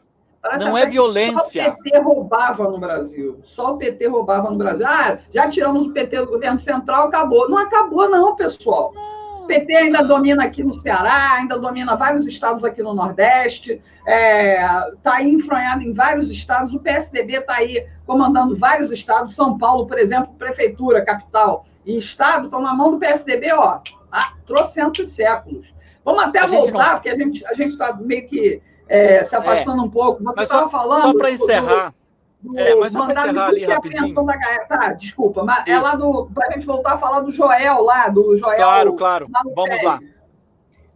Não é violência. Só o PT roubava no Brasil. Só o PT roubava no Brasil. Já tiramos o PT do governo central, acabou. Não acabou, não, pessoal. O PT ainda domina aqui no Ceará, ainda domina vários estados aqui no Nordeste, está aí enfronhado em vários estados. O PSDB está aí comandando vários estados. São Paulo, por exemplo, prefeitura, capital e estado estão na mão do PSDB, há trocentos séculos. Vamos até voltar, porque a gente está meio que... se afastando um pouco. Você estava falando... Só para encerrar. Mas só para encerrar ali rapidinho. Desculpa, mas é lá para a gente voltar a falar do Joel lá, do Joel... Claro.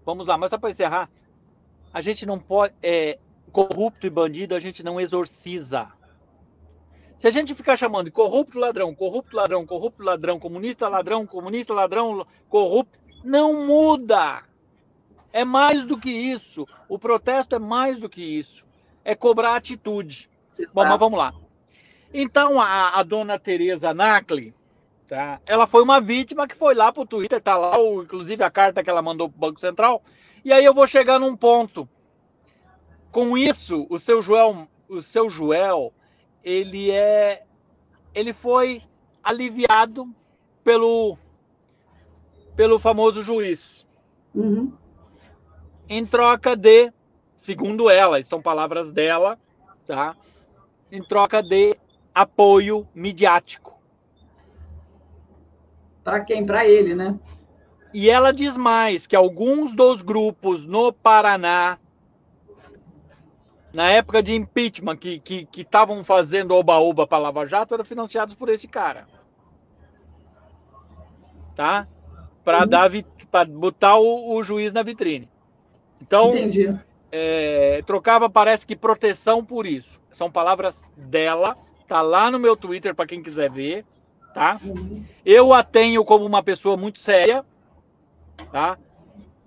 Vamos lá, mas só para encerrar, a gente não pode... corrupto e bandido a gente não exorciza. Se a gente ficar chamando de corrupto ladrão, comunista ladrão, corrupto, não muda. É mais do que isso. O protesto é mais do que isso. É cobrar atitude. Bom, mas vamos lá. Então, a dona Tereza Nacli, tá? Ela foi uma vítima que foi lá para o Twitter, tá lá, inclusive a carta que ela mandou para o Banco Central. E aí eu vou chegar num ponto. Com isso, o seu Joel, ele foi aliviado pelo famoso juiz. Uhum. Em troca de, segundo ela, são palavras dela, tá? Em troca de apoio midiático. Para quem? Para ele, né? E ela diz mais, que alguns dos grupos no Paraná, na época de impeachment, que estavam fazendo oba-oba para Lava Jato, eram financiados por esse cara. Tá? Para botar o juiz na vitrine. Então, trocava, parece que proteção por isso. São palavras dela, tá lá no meu Twitter para quem quiser ver, tá? Uhum. Eu a tenho como uma pessoa muito séria, tá?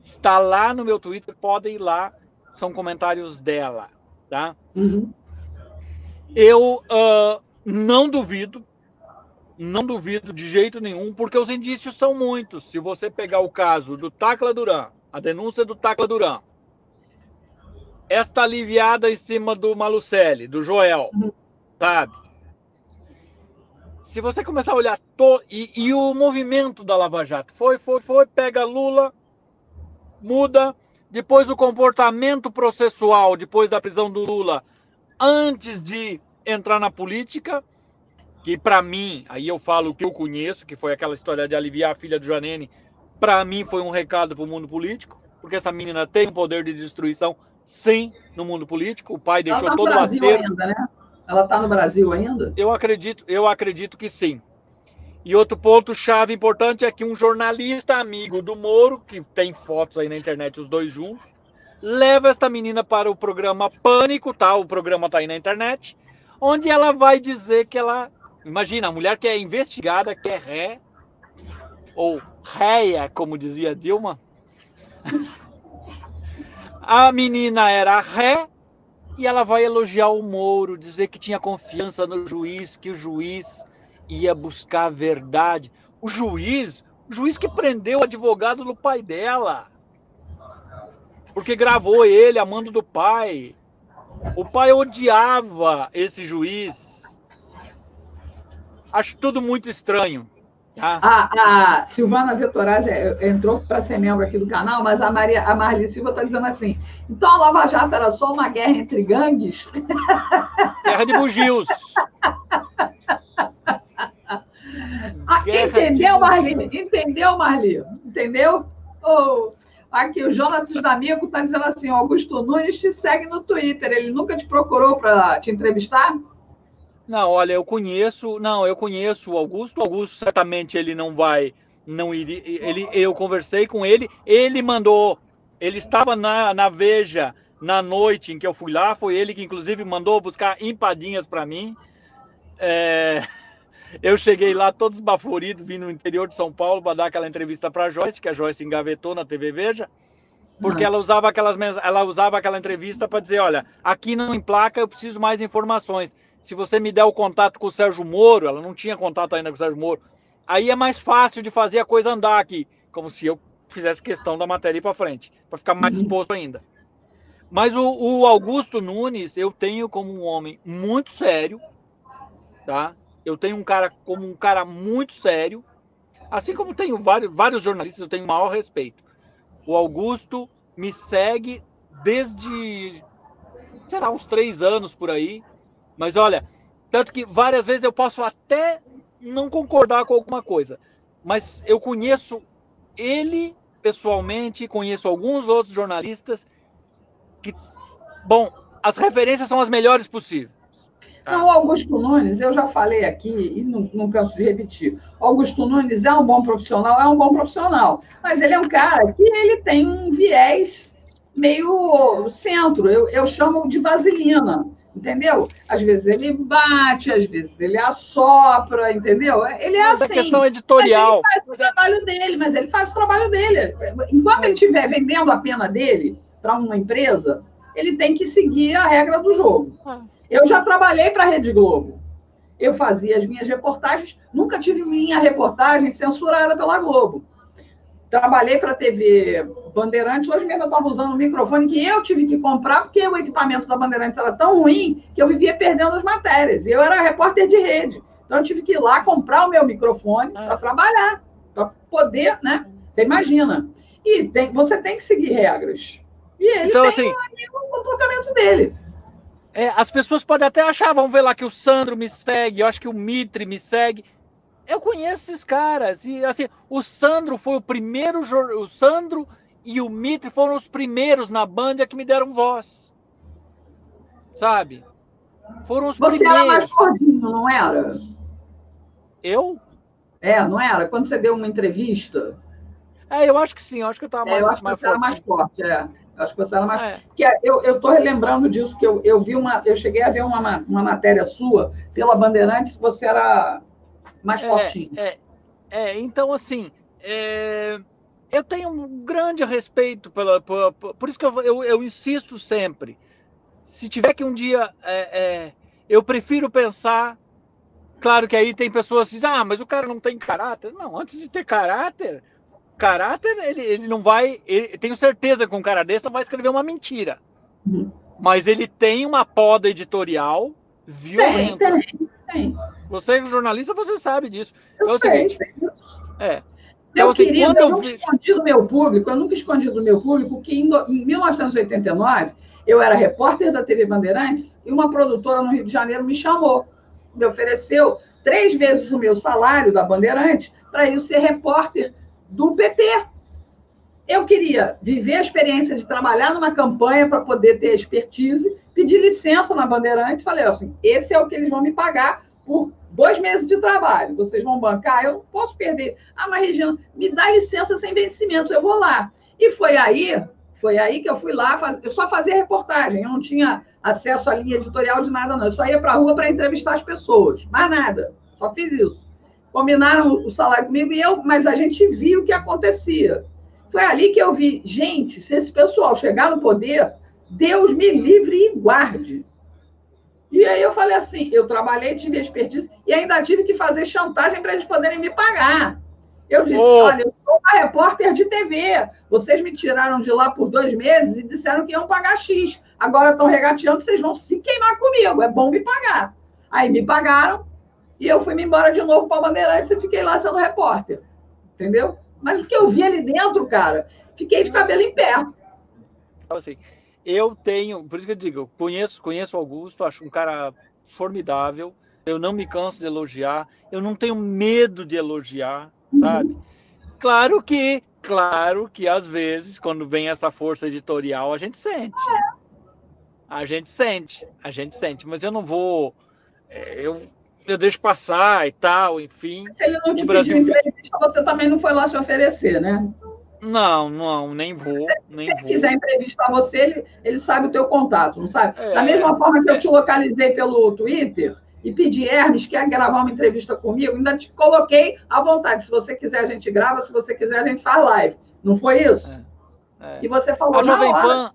Está lá no meu Twitter, podem ir lá, são comentários dela, tá? Uhum. Eu não duvido de jeito nenhum, porque os indícios são muitos. Se você pegar o caso do Tacla Duran, a denúncia do Tacla Duran, esta aliviada em cima do Malucelli, do Joel, sabe? Se você começar a olhar e o movimento da Lava Jato, foi, pega Lula, muda, depois o comportamento processual, depois da prisão do Lula, antes de entrar na política, que para mim, aí eu falo o que eu conheço, que foi aquela história de aliviar a filha do Janene, para mim foi um recado para o mundo político, porque essa menina tem um poder de destruição, sim, no mundo político. O pai deixou todo o acervo. Ainda, né? Ela está no Brasil ainda? Eu acredito que sim. E outro ponto chave importante é que um jornalista amigo do Moro, que tem fotos aí na internet, os dois juntos, leva esta menina para o programa Pânico, tá? O programa tá aí na internet, onde ela vai dizer que ela... Imagina, a mulher que é investigada, que é ré, ou réia, como dizia Dilma. A menina era ré, e ela vai elogiar o Moro, dizer que tinha confiança no juiz, que o juiz ia buscar a verdade. O juiz que prendeu o advogado do pai dela, porque gravou ele amando do pai. O pai odiava esse juiz. acho tudo muito estranho. Tá? A Silvana Vettorazzi entrou para ser membro aqui do canal, mas a Marli Silva está dizendo assim, então a Lava Jato era só uma guerra entre gangues? Guerra de bugios. Entendeu, Marli? Entendeu, Marli? Entendeu? Oh, aqui, o Jonatas D'Amico está dizendo assim, Augusto Nunes te segue no Twitter, ele nunca te procurou para te entrevistar? Não, olha, eu conheço o Augusto. O Augusto certamente ele não iria. Eu conversei com ele, ele mandou, ele estava na Veja na noite em que eu fui lá, foi ele que inclusive mandou buscar empadinhas para mim. Eu cheguei lá todo esbaforido, vim no interior de São Paulo para dar aquela entrevista para a Joyce, que a Joyce engavetou na TV Veja, porque ela usava aquela entrevista para dizer, olha, aqui não emplaca, eu preciso mais informações. Se você me der o contato com o Sérgio Moro, ela não tinha contato ainda com o Sérgio Moro, aí é mais fácil de fazer a coisa andar aqui, como se eu fizesse questão da matéria ir para frente, para ficar mais exposto ainda. Mas o Augusto Nunes, eu tenho como um homem muito sério, tá? Eu tenho um cara muito sério, assim como tenho vários jornalistas, eu tenho o maior respeito. O Augusto me segue desde, sei lá, uns 3 anos por aí. Mas olha, tanto que várias vezes eu posso até não concordar com alguma coisa, mas eu conheço ele pessoalmente, conheço alguns outros jornalistas que, bom, as referências são as melhores possíveis. Não, o Augusto Nunes, eu já falei aqui e não canso de repetir. O Augusto Nunes é um bom profissional, mas ele é um cara que ele tem um viés meio centro, eu chamo de vaselina. Entendeu? Às vezes ele bate, às vezes ele assopra, entendeu? Ele é assim. É questão editorial. Mas ele faz o trabalho dele. Enquanto ele estiver vendendo a pena dele para uma empresa, ele tem que seguir a regra do jogo. Eu já trabalhei para a Rede Globo. Eu fazia as minhas reportagens, nunca tive minha reportagem censurada pela Globo. Trabalhei para a TV Bandeirantes, hoje mesmo eu estava usando um microfone que eu tive que comprar, porque o equipamento da Bandeirantes era tão ruim que eu vivia perdendo as matérias. E eu era repórter de rede. Então eu tive que ir lá comprar o meu microfone para trabalhar, para poder, né? Você imagina. E você tem que seguir regras. E ele então, tem o comportamento dele. As pessoas podem até achar, vamos ver lá que o Sandro me segue, eu acho que o Mitre me segue. Eu conheço esses caras. E assim, o Sandro foi o primeiro. O Sandro e o Mitre foram os primeiros na Band que me deram voz. Sabe? Foram os primeiros. Você era mais gordinho, não era? Eu? Não era? Quando você deu uma entrevista. Eu acho que sim. Eu acho que eu estava mais forte. Você era mais forte, Eu acho que você era mais. Porque eu estou relembrando disso, que eu cheguei a ver uma matéria sua pela Bandeirantes, você era mais fortinho. Então, assim, eu tenho um grande respeito por isso que eu insisto sempre. Se tiver que um dia, eu prefiro pensar, claro que aí tem pessoas que dizem, mas o cara não tem caráter. Não, antes de ter caráter, ele não vai, tenho certeza que um cara desse não vai escrever uma mentira. Mas ele tem uma poda editorial violenta. Tem. Você é jornalista, você sabe disso. Eu sei. Meu querido, eu nunca escondi do meu público que em 1989 eu era repórter da TV Bandeirantes e uma produtora no Rio de Janeiro me chamou, me ofereceu 3 vezes o meu salário da Bandeirantes para eu ser repórter do PT. Eu queria viver a experiência de trabalhar numa campanha para poder ter expertise, pedi licença na Bandeirantes, falei assim, esse é o que eles vão me pagar por 2 meses de trabalho, vocês vão bancar, eu não posso perder. Mas Regina, me dá licença sem vencimento, eu vou lá. E foi aí que eu fui lá, eu só fazia reportagem, eu não tinha acesso à linha editorial de nada, não. Eu só ia para a rua para entrevistar as pessoas, mais nada, só fiz isso. Combinaram o salário comigo, mas a gente viu o que acontecia. Foi ali que eu vi, gente, se esse pessoal chegar no poder, Deus me livre e guarde. E aí eu falei assim, eu trabalhei, tive expertise, e ainda tive que fazer chantagem para eles poderem me pagar. Eu disse, olha, eu sou uma repórter de TV, vocês me tiraram de lá por 2 meses e disseram que iam pagar X. Agora estão regateando que vocês vão se queimar comigo, é bom me pagar. Aí me pagaram, e eu fui-me embora de novo para a Bandeirantes e fiquei lá sendo repórter. Entendeu? Mas o que eu vi ali dentro, cara, fiquei de cabelo em pé. Assim, eu tenho, por isso que eu digo, eu conheço o Augusto, acho um cara formidável, eu não me canso de elogiar, eu não tenho medo de elogiar, sabe? Claro que às vezes, quando vem essa força editorial, a gente sente. A gente sente, mas eu não vou, eu deixo passar e tal, enfim. Se ele não te O Brasil... pediu entrevista, você também não foi lá se oferecer, né? Não, nem vou. Se ele quiser entrevistar você, ele sabe o teu contato, não sabe? Da mesma forma que eu te localizei pelo Twitter e pedi, Hermes, quer gravar uma entrevista comigo? Ainda te coloquei à vontade. Se você quiser, a gente grava. Se você quiser, a gente faz live. Não foi isso? E você falou a Jovem Pan,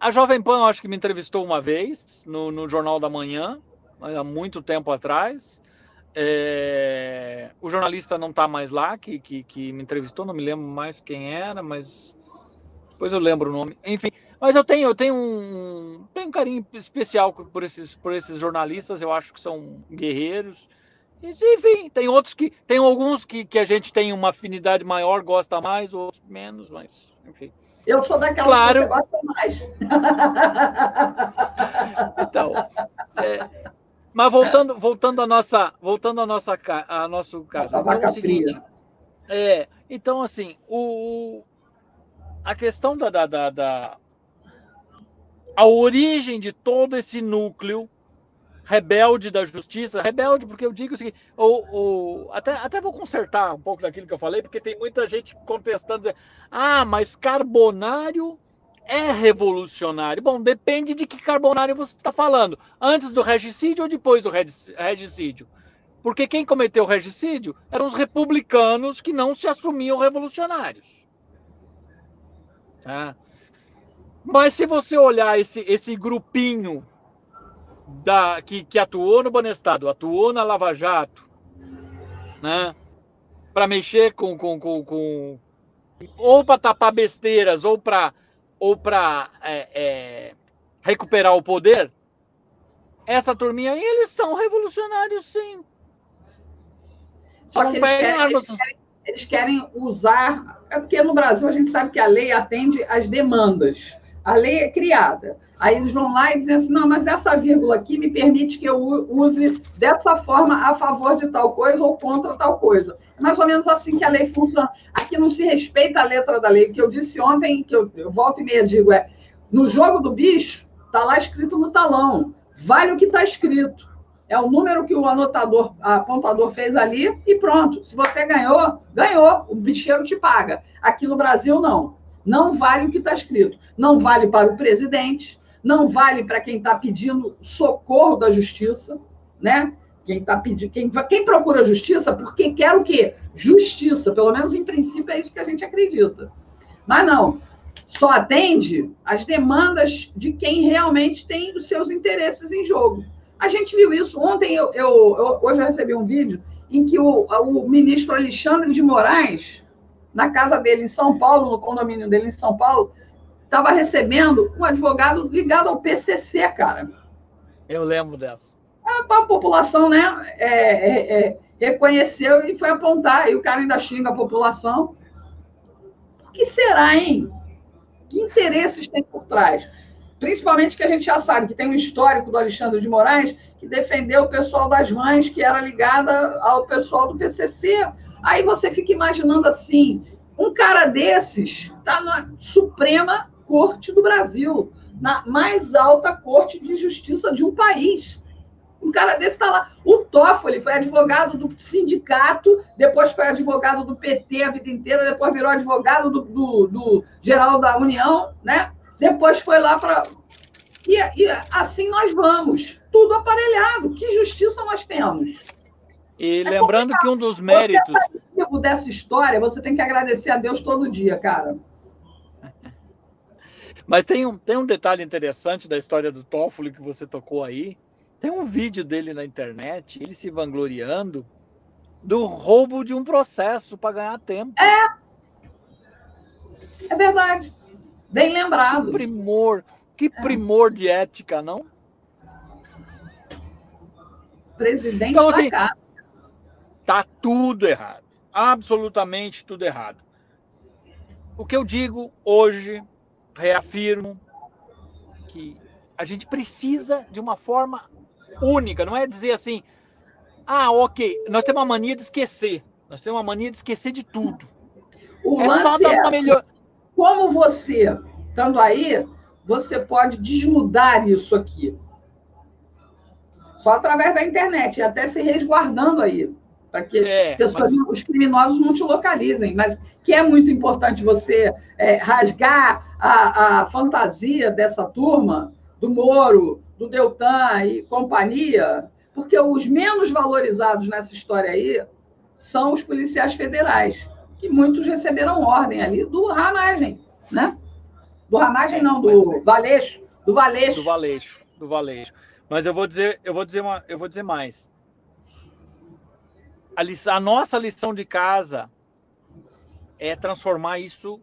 a Jovem Pan, eu acho que me entrevistou uma vez no Jornal da Manhã, há muito tempo atrás. O jornalista não está mais lá, que me entrevistou, não me lembro mais quem era, mas depois eu lembro o nome. Enfim, mas eu tenho um carinho especial por esses jornalistas, eu acho que são guerreiros. Enfim, tem alguns que a gente tem uma afinidade maior, gosta mais, outros menos, mas enfim. Eu sou daquela que você gosta mais. Então, mas voltando ao nosso caso. Então, é o seguinte, então assim, a questão a origem de todo esse núcleo rebelde da justiça, rebelde porque eu digo o seguinte, até vou consertar um pouco daquilo que eu falei, porque tem muita gente contestando, mas Carbonário é revolucionário. Bom, depende de que Carbonário você está falando, antes do regicídio ou depois do regicídio. Porque quem cometeu o regicídio eram os republicanos que não se assumiam revolucionários. Tá? Mas se você olhar esse grupinho que atuou no Banestado, atuou na Lava Jato, né, para mexer ou para tapar besteiras ou para recuperar o poder, essa turminha aí, eles são revolucionários, sim. Só que eles querem usar... É porque no Brasil a gente sabe que a lei atende às demandas. A lei é criada. Aí eles vão lá e dizem assim, não, mas essa vírgula aqui me permite que eu use dessa forma a favor de tal coisa ou contra tal coisa. É mais ou menos assim que a lei funciona. Aqui não se respeita a letra da lei. O que eu disse ontem, que eu volto e meia digo, no jogo do bicho, está lá escrito no talão. Vale o que está escrito. É o número que o apontador fez ali e pronto. Se você ganhou, ganhou. O bicheiro te paga. Aqui no Brasil, não. Não vale o que está escrito. Não vale para o presidente, não vale para quem está pedindo socorro da justiça, né? Quem procura justiça porque quer o quê? Justiça. Pelo menos em princípio é isso que a gente acredita. Mas não. Só atende às demandas de quem realmente tem os seus interesses em jogo. A gente viu isso. Ontem, hoje eu recebi um vídeo em que o ministro Alexandre de Moraes, na casa dele em São Paulo, no condomínio dele em São Paulo, estava recebendo um advogado ligado ao PCC, cara. Eu lembro dessa. A população, né, reconheceu e foi apontar. E o cara ainda xinga a população. O que será, hein? Que interesses tem por trás? Principalmente que a gente já sabe que tem um histórico do Alexandre de Moraes que defendeu o pessoal das vans, que era ligada ao pessoal do PCC. Aí você fica imaginando assim, um cara desses está na Suprema Corte do Brasil, na mais alta corte de justiça de um país. Um cara desse está lá. O Toffoli foi advogado do sindicato, depois foi advogado do PT a vida inteira, depois virou advogado do geral da União, né? Depois foi lá para... E assim nós vamos. Tudo aparelhado. Que justiça nós temos? E lembrando que um dos méritos... dessa história, você tem que agradecer a Deus todo dia, cara. Mas tem um detalhe interessante da história do Toffoli que você tocou aí. Tem um vídeo dele na internet, ele se vangloriando do roubo de um processo para ganhar tempo. É verdade. Bem lembrado. Que primor de ética, não? Presidente Então, da assim, casa. tá tudo errado. Absolutamente tudo errado. O que eu digo hoje, reafirmo, que a gente precisa de uma forma única. Não é dizer assim, ok, nós temos uma mania de esquecer. Nós temos uma mania de esquecer de tudo. O É só lance dar é, uma melhor. como você, estando aí, você pode desmudar isso aqui. Só através da internet, e até se resguardando aí, para que as pessoas, os criminosos não te localizem. Mas que é muito importante você rasgar a fantasia dessa turma, do Moro, do Deltan e companhia, porque os menos valorizados nessa história aí são os policiais federais, que muitos receberam ordem ali do Ramagem, né? Do Ramagem não, do Valeixo. Do Valeixo. Mas eu vou dizer mais. A nossa lição de casa é transformar isso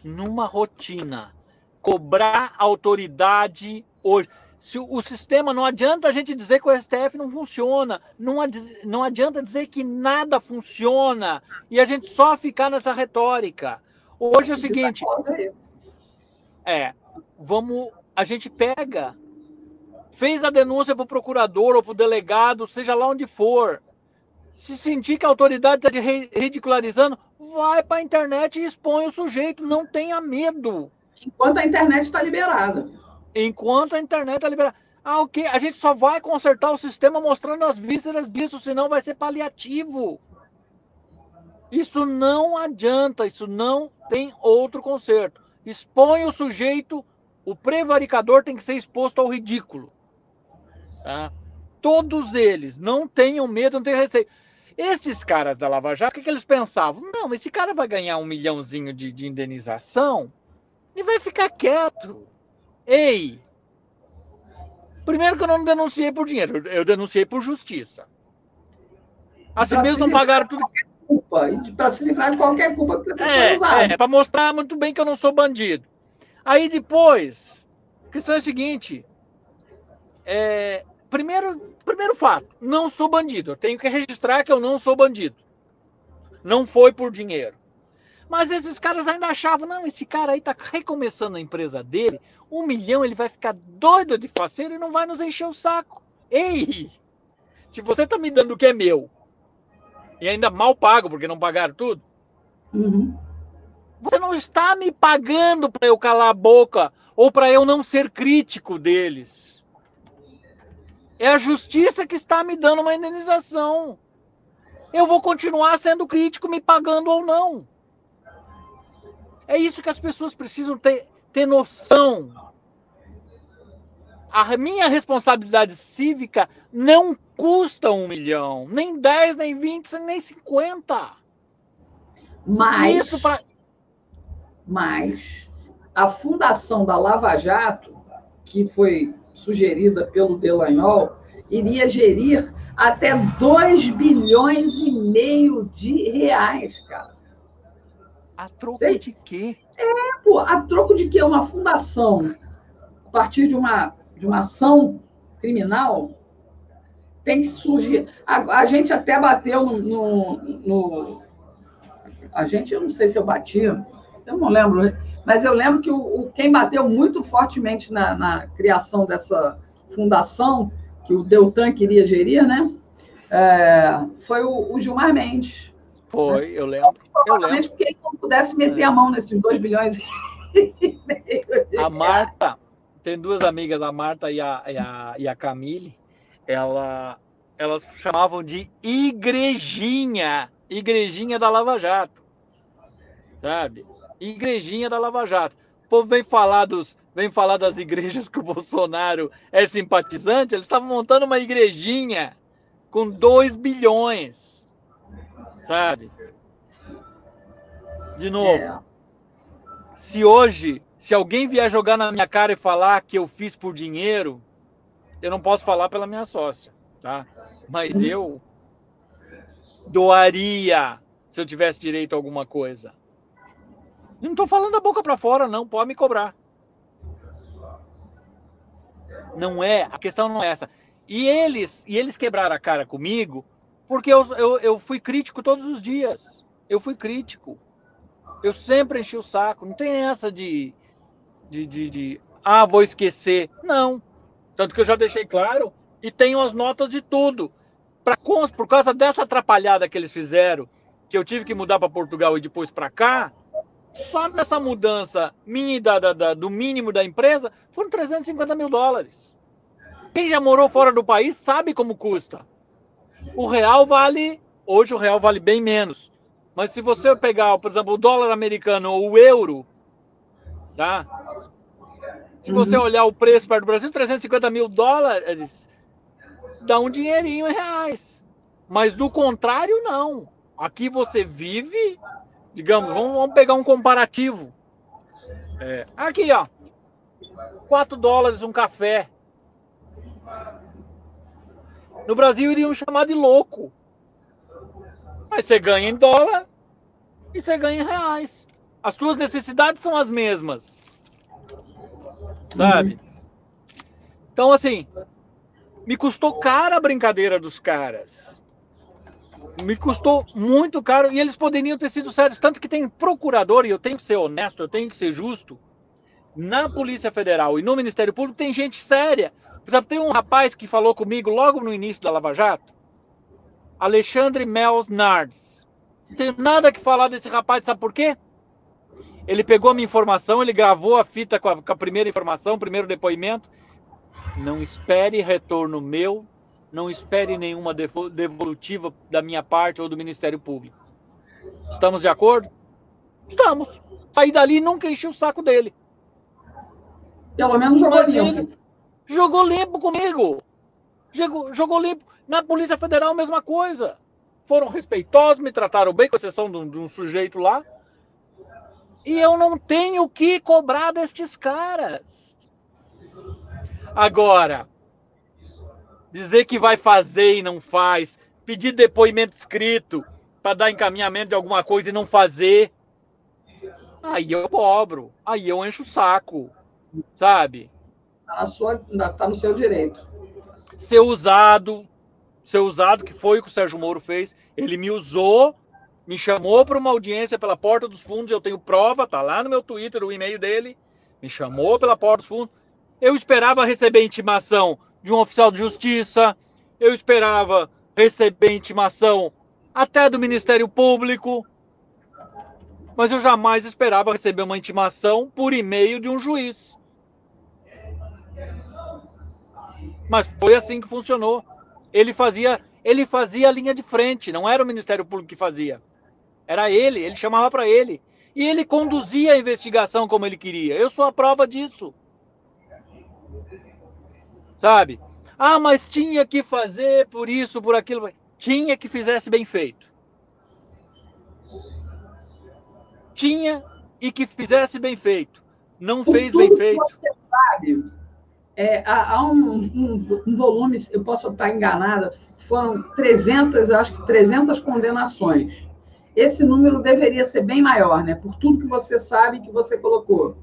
numa rotina. Cobrar autoridade hoje. Se o sistema, não adianta a gente dizer que o STF não funciona, não adianta dizer que nada funciona e a gente só ficar nessa retórica. Hoje é o seguinte, a gente pega, fez a denúncia para o procurador ou para o delegado, seja lá onde for, se sentir que a autoridade está ridicularizando, vai para a internet e expõe o sujeito, não tenha medo. Enquanto a internet está liberada. Enquanto a internet está liberada. Ok, a gente só vai consertar o sistema mostrando as vísceras disso, senão vai ser paliativo. Isso não adianta, isso não tem outro conserto. Expõe o sujeito, o prevaricador tem que ser exposto ao ridículo. Tá? Todos eles, não tenham medo, não tenham receio. Esses caras da Lava Jato, o que eles pensavam? Não, esse cara vai ganhar 1 milhãozinho de indenização e vai ficar quieto. Ei! Primeiro que eu não denunciei por dinheiro, eu denunciei por justiça. Assim mesmo não pagaram tudo. Para se livrar de qualquer culpa que você foi usado. Para mostrar muito bem que eu não sou bandido. Aí depois, a questão é a seguinte, primeiro fato, não sou bandido. Eu tenho que registrar que eu não sou bandido. Não foi por dinheiro. Mas esses caras ainda achavam, não, esse cara aí tá recomeçando a empresa dele, 1 milhão, ele vai ficar doido de faceiro e não vai nos encher o saco. Ei, se você tá me dando o que é meu, e ainda mal pago, porque não pagaram tudo, você não está me pagando para eu calar a boca, ou para eu não ser crítico deles. É a justiça que está me dando uma indenização. Eu vou continuar sendo crítico, me pagando ou não. É isso que as pessoas precisam ter noção. A minha responsabilidade cívica não custa 1 milhão, nem 10, nem 20, nem 50. Mas a fundação da Lava Jato, que foi sugerida pelo Delanhol, iria gerir até 2,5 bilhões de reais, cara. A troco de quê? A troco de quê? Uma fundação, a partir de uma ação criminal, tem que surgir. A gente até bateu no a gente, eu não sei se eu bati, eu não lembro, mas eu lembro que quem bateu muito fortemente na criação dessa fundação, que o Deltan queria gerir, né? Foi o Gilmar Mendes. Foi, né? Eu lembro. Provavelmente porque ele não pudesse meter a mão nesses 2,5 bilhões. A Marta, tem duas amigas, a Marta e a Camille, elas chamavam de igrejinha da Lava Jato, sabe? Igrejinha da Lava Jato. O povo vem falar das igrejas que o Bolsonaro é simpatizante, eles estavam montando uma igrejinha com 2 bilhões, sabe? De novo, se alguém vier jogar na minha cara e falar que eu fiz por dinheiro, eu não posso falar pela minha sócia, tá? Mas eu doaria se eu tivesse direito a alguma coisa. Eu não estou falando da boca para fora, não. Pode me cobrar. A questão não é essa. E eles quebraram a cara comigo porque eu fui crítico todos os dias. Eu fui crítico. Eu sempre enchi o saco. Não tem essa vou esquecer. Não. Tanto que eu já deixei claro e tenho as notas de tudo. Por causa dessa atrapalhada que eles fizeram, que eu tive que mudar para Portugal e depois para cá, só nessa mudança minha e do mínimo da empresa, foram 350 mil dólares. Quem já morou fora do país sabe como custa. Hoje o real vale bem menos. Mas se você pegar, por exemplo, o dólar americano ou o euro, tá? Se você olhar o preço perto do Brasil, 350 mil dólares, dá um dinheirinho em reais. Mas do contrário, não. Aqui você vive, digamos, vamos pegar um comparativo. Aqui, ó, 4 dólares um café. No Brasil iriam chamar de louco. Mas você ganha em dólar e você ganha em reais. As suas necessidades são as mesmas. Sabe? Então, assim, me custou caro a brincadeira dos caras. Me custou muito caro. E eles poderiam ter sido sérios. Tanto que tem procurador, e eu tenho que ser honesto, eu tenho que ser justo. Na Polícia Federal e no Ministério Público tem gente séria. Por exemplo, tem um rapaz que falou comigo logo no início da Lava Jato. Alexandre Mels Nardes. Não tenho nada que falar desse rapaz, sabe por quê? Ele pegou a minha informação, ele gravou a fita com a primeira informação, o primeiro depoimento. Não espere retorno meu, não espere nenhuma devolutiva da minha parte ou do Ministério Público. Estamos de acordo? Estamos. Saí dali e nunca enchi o saco dele. Pelo menos jogou limpo. Jogou limpo comigo. Jogou limpo. Na Polícia Federal, a mesma coisa. Foram respeitosos, me trataram bem, com exceção de um sujeito lá. E eu não tenho o que cobrar destes caras. Agora, dizer que vai fazer e não faz, pedir depoimento escrito para dar encaminhamento de alguma coisa e não fazer, aí eu cobro, aí eu encho o saco, sabe? Tá no seu direito. Ser usado, que foi o que o Sérgio Moro fez, ele me usou, me chamou para uma audiência pela porta dos fundos, eu tenho prova, tá lá no meu Twitter, o e-mail dele, me chamou pela porta dos fundos. Eu esperava receber intimação de um oficial de justiça, eu esperava receber intimação até do Ministério Público, mas eu jamais esperava receber uma intimação por e-mail de um juiz. Mas foi assim que funcionou. Ele fazia a linha de frente, não era o Ministério Público que fazia. Era ele chamava para ele. E ele conduzia a investigação como ele queria. Eu sou a prova disso. Sabe? Ah, mas tinha que fazer por isso, por aquilo. Tinha que fizesse bem feito. Tinha e que fizesse bem feito. Não fez bem feito. Você sabe, há um volume, eu posso estar enganada, foram 300, acho que 300 condenações. Esse número deveria ser bem maior, né? Por tudo que você sabe que você colocou.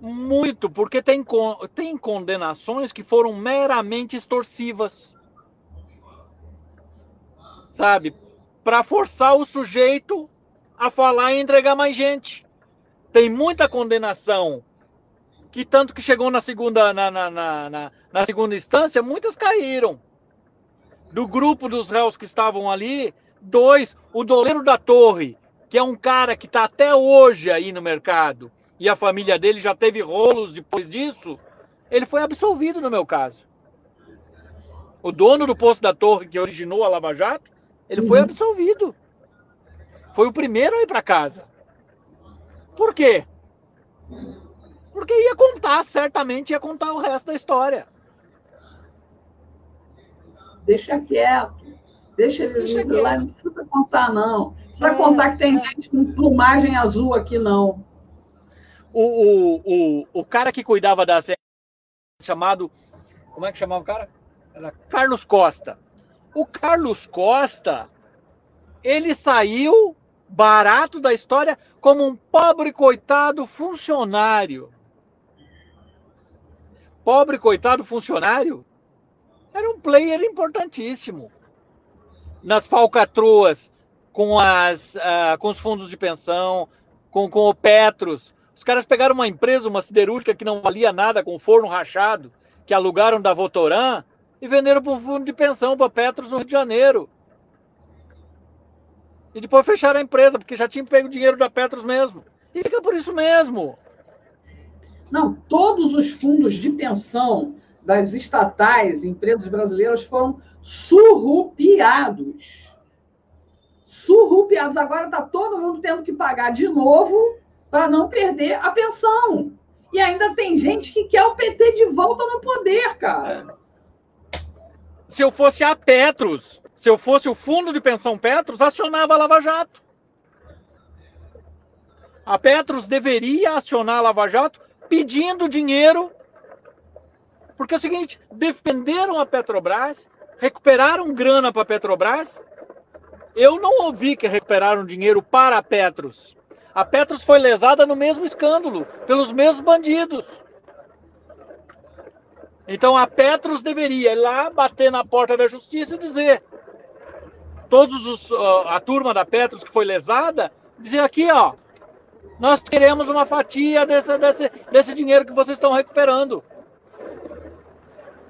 Muito, porque tem condenações que foram meramente extorsivas. Sabe? Para forçar o sujeito a falar e entregar mais gente. Tem muita condenação que tanto que chegou na segunda instância, muitas caíram. Do grupo dos réus que estavam ali, 2, o doleiro da Torre, que é um cara que está até hoje aí no mercado, e a família dele já teve rolos depois disso, ele foi absolvido no meu caso. O dono do posto da Torre, que originou a Lava Jato, ele foi absolvido. Foi o primeiro a ir para casa. Por quê? Porque certamente ia contar o resto da história. Deixa quieto. Deixa ele lá, não precisa contar, não. Não precisa contar que tem gente com plumagem azul aqui, não. O cara que cuidava da chamado... Como é que chamava o cara? Era Carlos Costa. O Carlos Costa, ele saiu barato da história como um pobre coitado funcionário. Pobre coitado funcionário? era um player importantíssimo. Nas falcatruas, com os fundos de pensão, com o Petros. Os caras pegaram uma empresa, uma siderúrgica que não valia nada, com forno rachado, que alugaram da Votoran e venderam para um fundo de pensão, para Petros no Rio de Janeiro. E depois fecharam a empresa, porque já tinham pego dinheiro da Petros mesmo. E fica por isso mesmo. Não, todos os fundos de pensão das estatais, empresas brasileiras, foram surrupiados. Surrupiados. Agora está todo mundo tendo que pagar de novo para não perder a pensão. E ainda tem gente que quer o PT de volta no poder, cara. Se eu fosse a Petros, se eu fosse o fundo de pensão Petros, acionava a Lava Jato. A Petros deveria acionar a Lava Jato pedindo dinheiro, porque é o seguinte, defenderam a Petrobras, recuperaram grana para a Petrobras. Eu não ouvi que recuperaram dinheiro para a Petros. A Petros foi lesada no mesmo escândalo, pelos mesmos bandidos. Então a Petros deveria ir lá, bater na porta da justiça e dizer, a turma da Petros que foi lesada, dizer aqui, ó, nós queremos uma fatia desse dinheiro que vocês estão recuperando.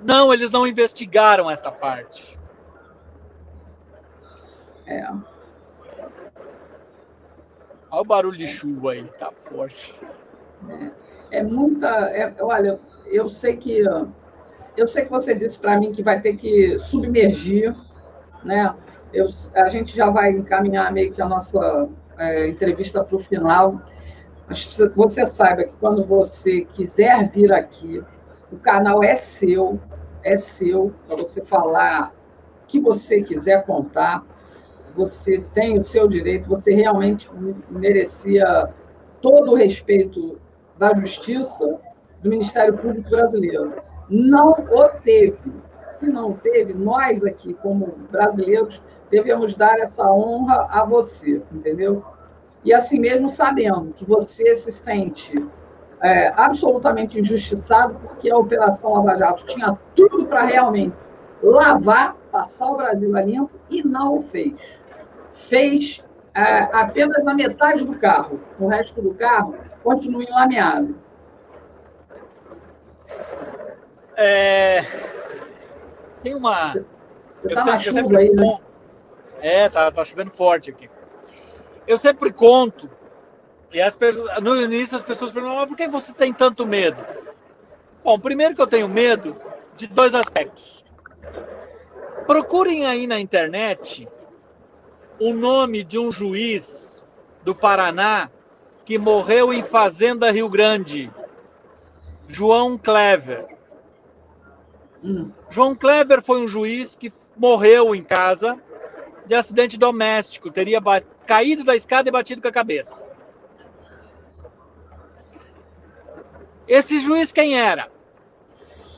Não, eles não investigaram esta parte. Olha o barulho de chuva aí, tá forte. Olha, eu sei que você disse para mim que vai ter que submergir, né? A gente já vai encaminhar meio que a nossa entrevista para o final. Mas você saiba que quando você quiser vir aqui, o canal é seu para você falar o que você quiser contar. Você tem o seu direito, você realmente merecia todo o respeito da Justiça, do Ministério Público Brasileiro. Não o teve. Se não teve, nós aqui, como brasileiros, devemos dar essa honra a você, entendeu? E assim mesmo sabendo que você se sente absolutamente injustiçado, porque a Operação Lava Jato tinha tudo para realmente lavar, passar o Brasil a limpo, e não o fez. Fez apenas a metade do carro. O resto do carro continua enlameado. Tem uma... Você está na chuva aí, né? Tá chovendo forte aqui. Eu sempre conto, e no início as pessoas perguntam, mas por que você tem tanto medo? Bom, primeiro que eu tenho medo de dois aspectos. Procurem aí na internet o nome de um juiz do Paraná que morreu em Fazenda Rio Grande. João Clever. João Clever foi um juiz que morreu em casa de acidente doméstico, teria caído da escada e batido com a cabeça. Esse juiz quem era?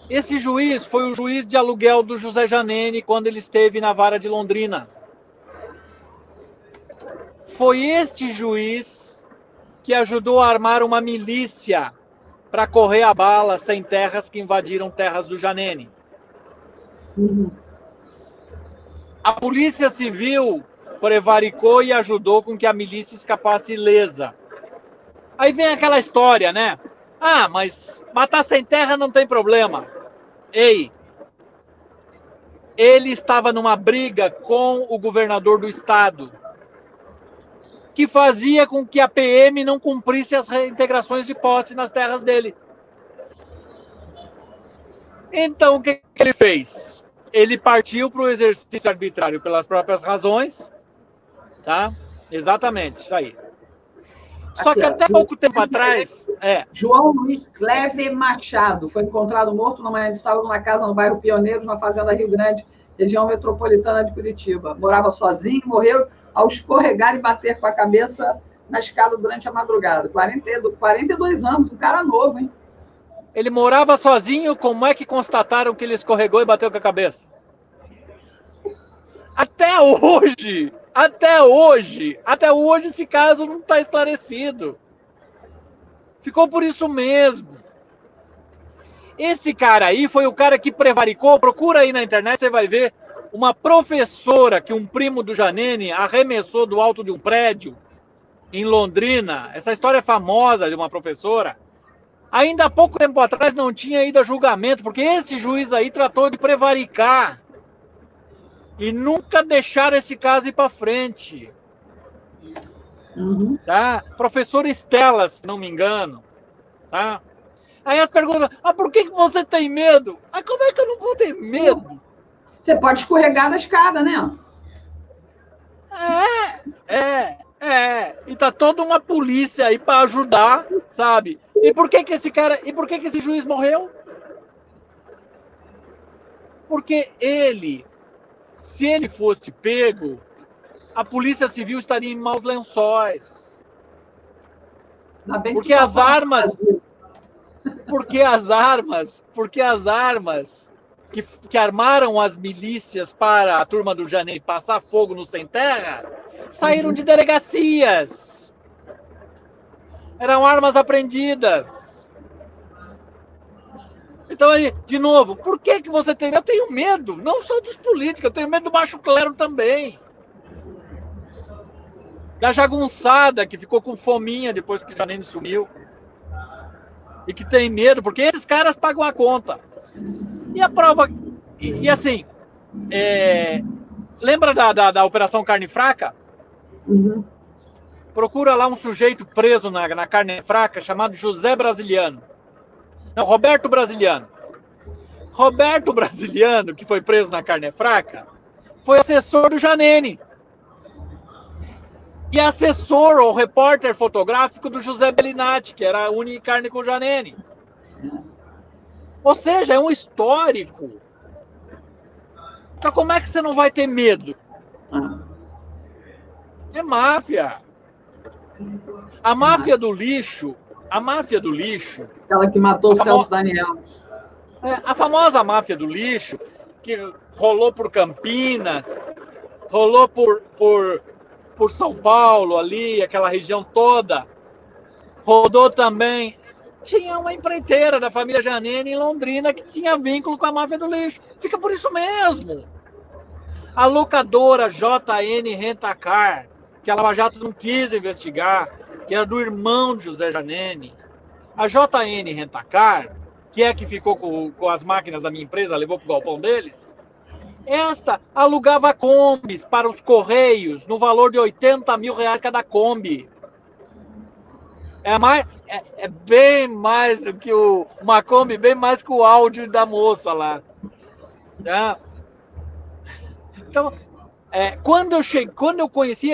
Esse juiz foi o juiz de aluguel do José Janene quando ele esteve na vara de Londrina. Foi este juiz que ajudou a armar uma milícia para correr a bala sem terras que invadiram terras do Janene. A Polícia Civil prevaricou e ajudou com que a milícia escapasse ilesa. Aí vem aquela história, né? Ah, mas matar sem terra não tem problema. Ei, ele estava numa briga com o governador do estado, que fazia com que a PM não cumprisse as reintegrações de posse nas terras dele. Então, o que ele fez? Ele partiu para o exercício arbitrário pelas próprias razões, tá? Exatamente, isso aí. Só que até pouco tempo atrás... João Luiz Clever Machado foi encontrado morto na manhã de sábado numa casa no bairro Pioneiros, na Fazenda Rio Grande, região metropolitana de Curitiba. Morava sozinho, morreu ao escorregar e bater com a cabeça na escada durante a madrugada. 42 anos, um cara novo, hein? Ele morava sozinho, como é que constataram que ele escorregou e bateu com a cabeça? Até hoje esse caso não está esclarecido. Ficou por isso mesmo. Esse cara aí foi o cara que prevaricou, procura aí na internet, você vai ver, uma professora que um primo do Giannini arremessou do alto de um prédio em Londrina. Essa história é famosa de uma professora. Ainda há pouco tempo atrás não tinha ido a julgamento, porque esse juiz aí tratou de prevaricar e nunca deixaram esse caso ir para frente. Uhum. Tá? Professora Estela, se não me engano. Tá? Aí as perguntas, por que você tem medo? Como é que eu não vou ter medo? Você pode escorregar da escada, né? E tá toda uma polícia aí para ajudar, sabe? E por que esse juiz morreu? Porque se ele fosse pego, a Polícia Civil estaria em maus lençóis. Porque as armas que armaram as milícias para a turma do Giannini passar fogo no Sem Terra saíram de delegacias. Eram armas apreendidas. Então, aí, de novo, por que você tem medo? Eu tenho medo, não só dos políticos, eu tenho medo do baixo clero também. Da jagunçada que ficou com fominha depois que o Giannini sumiu. E que tem medo, porque esses caras pagam a conta. E a prova... E assim, lembra da Operação Carne Fraca? Uhum. Procura lá um sujeito preso na Carne Fraca chamado José Brasiliano. Não, Roberto Brasiliano. Roberto Brasiliano, que foi preso na Carne Fraca, foi assessor do Giannini. E assessor ou repórter fotográfico do José Bellinati, que era a Unicarne com o Giannini. Ou seja, é um histórico. Então como é que você não vai ter medo? É máfia. A máfia do lixo. Aquela que matou o Celso Daniel. A famosa máfia do lixo, que rolou por Campinas, rolou por São Paulo ali, aquela região toda. Rodou também. Tinha uma empreiteira da família Giannini em Londrina que tinha vínculo com a máfia do lixo. Fica por isso mesmo. A locadora JN Rentacar, que a Lava Jato não quis investigar, que era do irmão de José Giannini. A JN Rentacar, que é a que ficou com as máquinas da minha empresa, levou para o galpão deles, esta alugava combis para os Correios no valor de R$80 mil cada Kombi. É bem mais do que uma Kombi, bem mais que o áudio da moça lá. Tá? Então, quando eu conheci,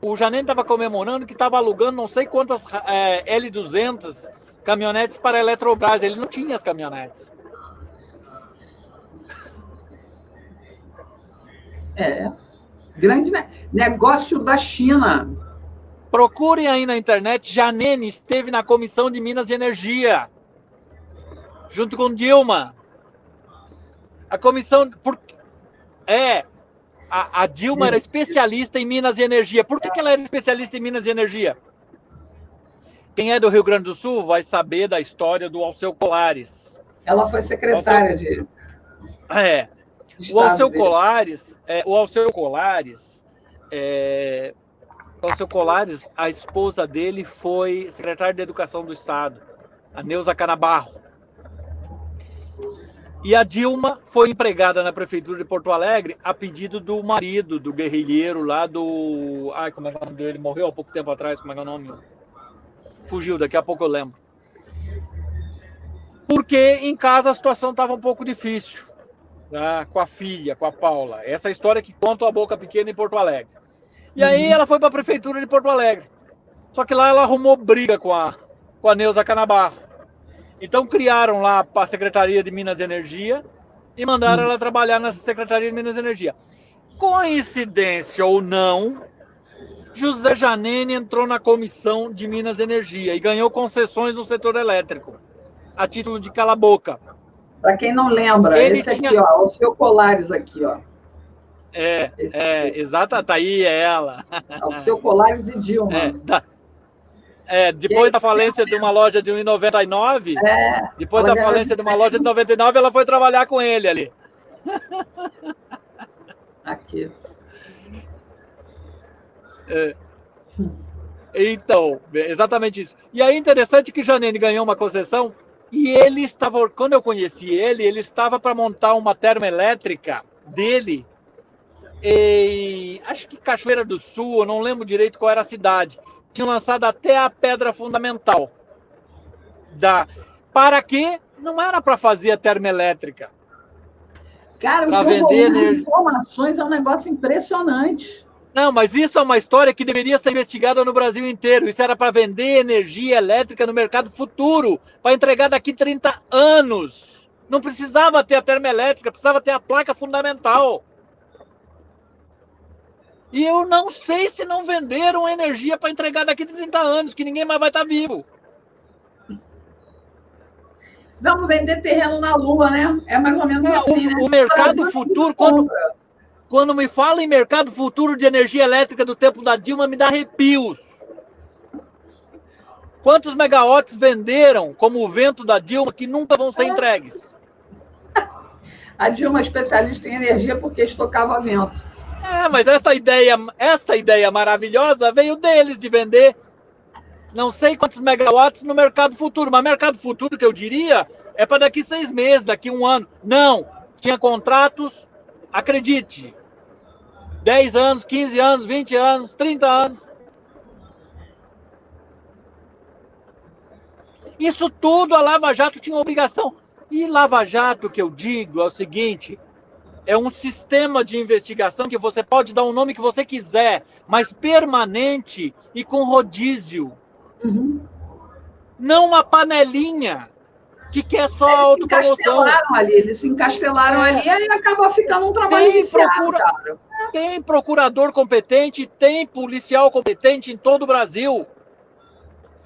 o Giannini estava comemorando que estava alugando não sei quantas L200 caminhonetes para a Eletrobras. Ele não tinha as caminhonetes. Grande negócio da China. Procurem aí na internet, Giannini esteve na Comissão de Minas e Energia, junto com Dilma. A comissão... A Dilma era especialista em Minas e Energia. Por que ela era especialista em Minas e Energia? Quem é do Rio Grande do Sul vai saber da história do Alceu Colares. Ela foi secretária de... O Alceu Colares, a esposa dele foi secretária de Educação do Estado, a Neuza Canabarro. E a Dilma foi empregada na Prefeitura de Porto Alegre a pedido do marido, do guerrilheiro lá do... como é que é o nome dele? Morreu há pouco tempo atrás, como é que é o nome? Fugiu, daqui a pouco eu lembro. Porque em casa a situação estava um pouco difícil. Com a filha, com a Paula. Essa história que conta a boca pequena em Porto Alegre. E aí ela foi para a Prefeitura de Porto Alegre. Só que lá ela arrumou briga com a Neuza Canabarro. Então criaram lá a Secretaria de Minas e Energia e mandaram ela trabalhar nessa Secretaria de Minas e Energia. Coincidência ou não, José Giannini entrou na Comissão de Minas e Energia e ganhou concessões no setor elétrico, a título de cala-boca. Para quem não lembra, esse aqui, ó, Alceu Colares aqui, ó. Exata, tá aí ela. Alceu Colares e Dilma. Depois da falência de uma loja de 1,99, depois da falência de uma loja de 99, ela foi trabalhar com ele ali. Aqui. Então, exatamente isso. E aí, interessante que Janine ganhou uma concessão e ele estava, quando eu conheci ele estava para montar uma termoelétrica dele, acho que Cachoeira do Sul, eu não lembro direito qual era a cidade. Tinham lançado até a pedra fundamental. Para quê? Não era para fazer a termoelétrica. Cara, o vender de informações é um negócio impressionante. Não, mas isso é uma história que deveria ser investigada no Brasil inteiro. Isso era para vender energia elétrica no mercado futuro, para entregar daqui 30 anos. Não precisava ter a termoelétrica, precisava ter a placa fundamental. E eu não sei se não venderam energia para entregar daqui a 30 anos, que ninguém mais vai estar vivo. Vamos vender terreno na Lua, né? É mais ou menos assim, né? O mercado futuro, quando me fala em mercado futuro de energia elétrica do tempo da Dilma, me dá arrepios. Quantos megawatts venderam como o vento da Dilma que nunca vão ser entregues? A Dilma é especialista em energia porque estocava vento. Mas essa ideia maravilhosa veio deles de vender não sei quantos megawatts no mercado futuro. Mas mercado futuro, que eu diria, é para daqui 6 meses, daqui 1 ano. Não, tinha contratos, acredite, 10 anos, 15 anos, 20 anos, 30 anos. Isso tudo a Lava Jato tinha obrigação. E Lava Jato, que eu digo, é o seguinte... É um sistema de investigação que você pode dar o nome que você quiser, mas permanente e com rodízio. Uhum. Não uma panelinha que quer só a autopromoção. Eles se encastelaram ali e acaba ficando um trabalho viciado, cara. Tem procurador competente, tem policial competente em todo o Brasil.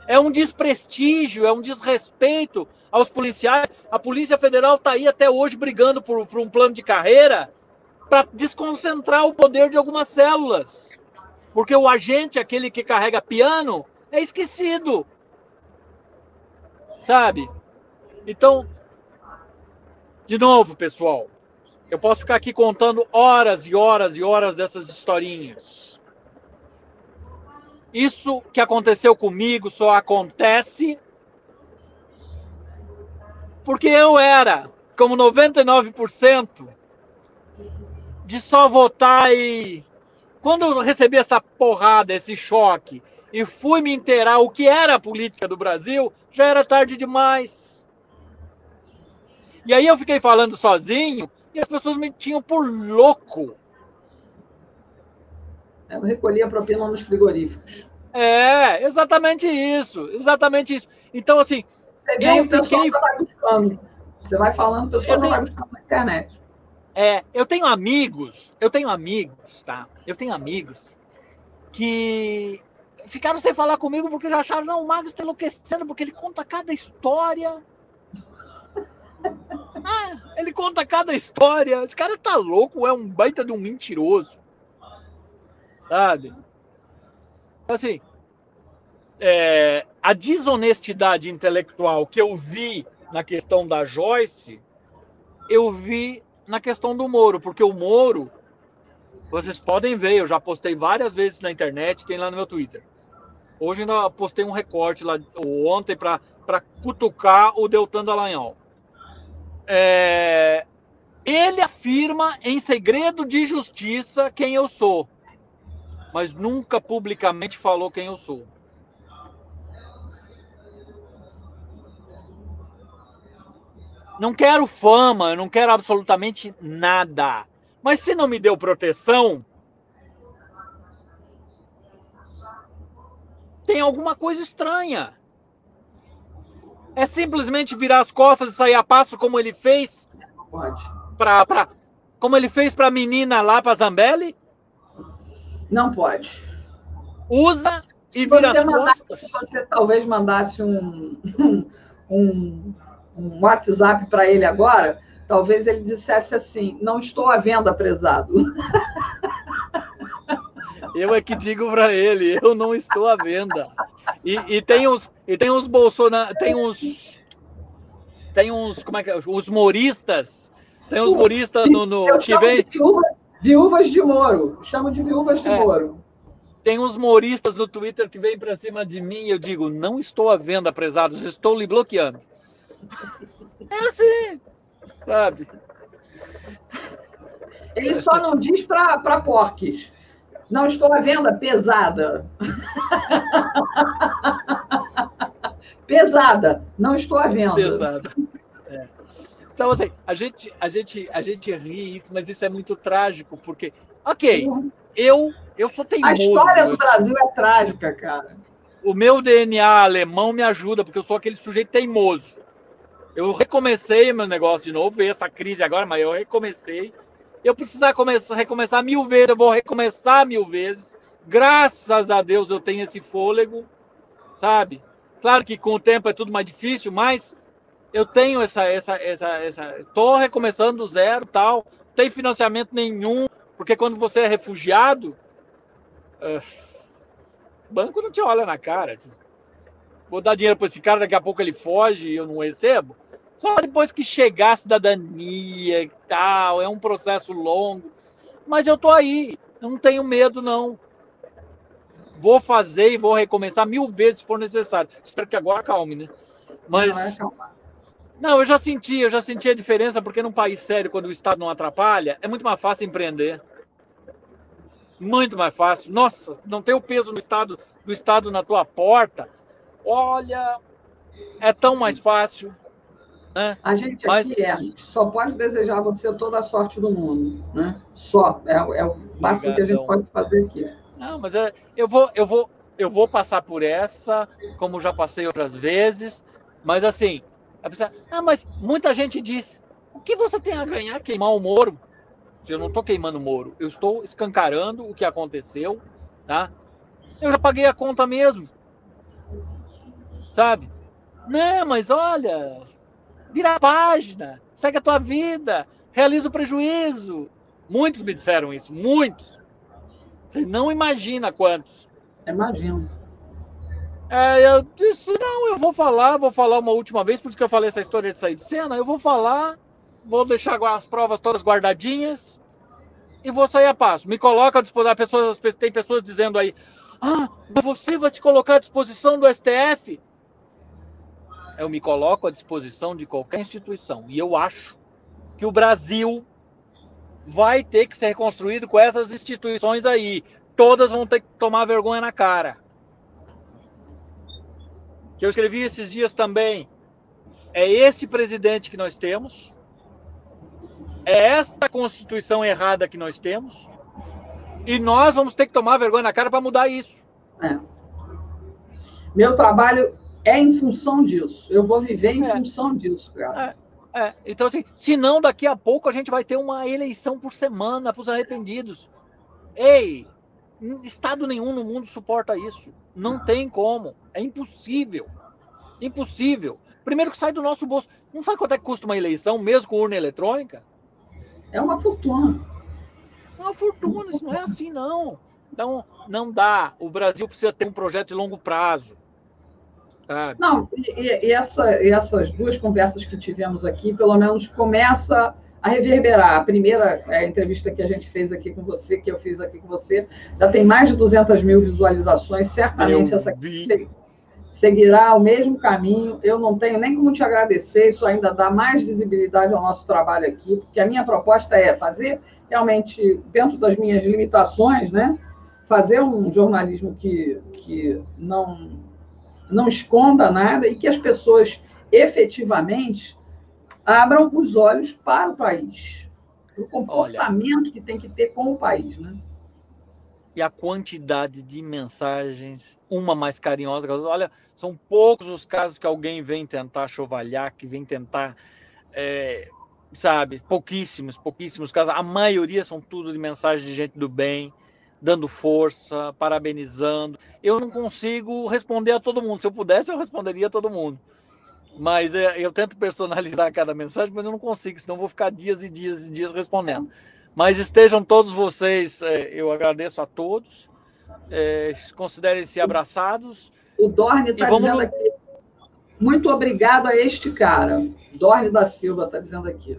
É um desprestígio, é um desrespeito aos policiais. A Polícia Federal está aí até hoje brigando por um plano de carreira para desconcentrar o poder de algumas células. Porque o agente, aquele que carrega piano, é esquecido. Sabe? Então, de novo, pessoal, eu posso ficar aqui contando horas e horas e horas dessas historinhas. Isso que aconteceu comigo só acontece porque eu era, como 99%, de só votar e... Quando eu recebi essa porrada, esse choque, e fui me inteirar o que era a política do Brasil, já era tarde demais. E aí eu fiquei falando sozinho e as pessoas me tinham por louco. Eu recolhia propina nos frigoríficos. Exatamente isso. Exatamente isso. Então, assim... Você vê, o pessoal já vai buscando. Você vai falando, o pessoal já vai buscando na internet. Eu tenho amigos, tá? Eu tenho amigos que ficaram sem falar comigo porque já acharam, não, o Magno está enlouquecendo, porque ele conta cada história. Ele conta cada história. Esse cara tá louco, é um baita de um mentiroso. Sabe? Assim, a desonestidade intelectual que eu vi na questão da Joyce, eu vi na questão do Moro, porque o Moro, vocês podem ver, eu já postei várias vezes na internet, tem lá no meu Twitter. Hoje ainda postei um recorte lá ontem para cutucar o Deltan Dallagnol. Ele afirma em segredo de justiça quem eu sou, mas nunca publicamente falou quem eu sou. Não quero fama, eu não quero absolutamente nada. Mas se não me deu proteção, tem alguma coisa estranha. É simplesmente virar as costas e sair a passo como ele fez? Pode. Como ele fez para a menina lá, para Zambelli? Não pode. Usa e vira as costas. Se você talvez mandasse um WhatsApp para ele agora, talvez ele dissesse assim, não estou à venda, prezado. Eu é que digo para ele, eu não estou à venda. E tem uns Bolsonaro, tem uns, como é que é? Os moristas. Tem uns moristas no Eu chamo de viúvas de Moro. Chamo de viúvas de Moro. Tem uns moristas no Twitter que vêm para cima de mim e eu digo, não estou à venda, prezados, estou lhe bloqueando. É assim, sabe? Ele só não diz para porques. Não estou à venda, pesada. Pesada, não estou à venda. Pesada. É. Então, assim, a gente ri isso, mas isso é muito trágico, porque, ok, eu sou teimoso. A história do Brasil é trágica, cara. O meu DNA alemão me ajuda, porque eu sou aquele sujeito teimoso. Eu recomecei meu negócio de novo, veio essa crise agora, mas eu recomecei. Eu precisar recomeçar 1000 vezes, eu vou recomeçar 1000 vezes. Graças a Deus eu tenho esse fôlego, sabe? Claro que com o tempo é tudo mais difícil, mas eu tenho tô recomeçando do zero, tal. Não tem financiamento nenhum, porque quando você é refugiado, o banco não te olha na cara. Vou dar dinheiro para esse cara, daqui a pouco ele foge e eu não recebo. Só depois que chegar a cidadania e tal, é um processo longo. Mas eu tô aí, eu não tenho medo, não. Vou fazer e vou recomeçar 1000 vezes se for necessário. Espero que agora calme, né? Mas não, eu já senti a diferença, porque num país sério, quando o Estado não atrapalha, é muito mais fácil empreender. Muito mais fácil. Nossa, não ter o peso do Estado na tua porta. Olha, é tão mais fácil. Né? A gente aqui só pode desejar a você toda a sorte do mundo, né? Só. É o máximo que a gente pode fazer aqui. Não, mas eu vou passar por essa, como já passei outras vezes, mas assim, mas muita gente diz, o que você tem a ganhar queimar o Moro? Eu não estou queimando o Moro, eu estou escancarando o que aconteceu, tá? Eu já paguei a conta mesmo, sabe? Não, mas olha, vira a página, segue a tua vida, realiza o prejuízo. Muitos me disseram isso, muitos. Você não imagina quantos. Imagino. Eu disse, não, eu vou falar uma última vez, por isso que eu falei essa história de sair de cena, eu vou falar, vou deixar as provas todas guardadinhas e vou sair a passo. Me coloca à disposição, tem pessoas dizendo aí, mas você vai se colocar à disposição do STF? Eu me coloco à disposição de qualquer instituição, e eu acho que o Brasil vai ter que ser reconstruído com essas instituições aí. Todas vão ter que tomar vergonha na cara. Que eu escrevi esses dias também. É esse presidente que nós temos. É esta Constituição errada que nós temos. E nós vamos ter que tomar vergonha na cara para mudar isso. Meu trabalho é em função disso. Eu vou viver em função disso, cara. Então, assim, senão daqui a pouco a gente vai ter uma eleição por semana para os arrependidos. Ei, Estado nenhum no mundo suporta isso. Não tem como. É impossível. Impossível. Primeiro que sai do nosso bolso. Não sabe quanto é que custa uma eleição, mesmo com urna eletrônica? É uma fortuna. É uma fortuna, isso não é assim, não. Então, não dá. O Brasil precisa ter um projeto de longo prazo. Não, e essas duas conversas que tivemos aqui, pelo menos começa a reverberar. A primeira entrevista que a gente fez aqui com você, que eu fiz aqui com você, já tem mais de 200 mil visualizações. Certamente essa aqui seguirá o mesmo caminho. Eu não tenho nem como te agradecer, isso ainda dá mais visibilidade ao nosso trabalho aqui, porque a minha proposta é fazer realmente, dentro das minhas limitações, né, fazer um jornalismo que não esconda nada e que as pessoas efetivamente abram os olhos para o país, para o comportamento que tem que ter com o país, né? E a quantidade de mensagens, uma mais carinhosa que a outra. Olha, são poucos os casos que alguém vem tentar chovalhar, que vem tentar, sabe, pouquíssimos casos. A maioria são tudo de mensagem de gente do bem, dando força, parabenizando. Eu não consigo responder a todo mundo. Se eu pudesse, eu responderia a todo mundo. Mas eu tento personalizar cada mensagem, mas eu não consigo, senão eu vou ficar dias e dias e dias respondendo. Mas estejam todos vocês, eu agradeço a todos, considerem-se abraçados, O Dorne está dizendo aqui, muito obrigado a este cara. Dorne da Silva está dizendo aqui.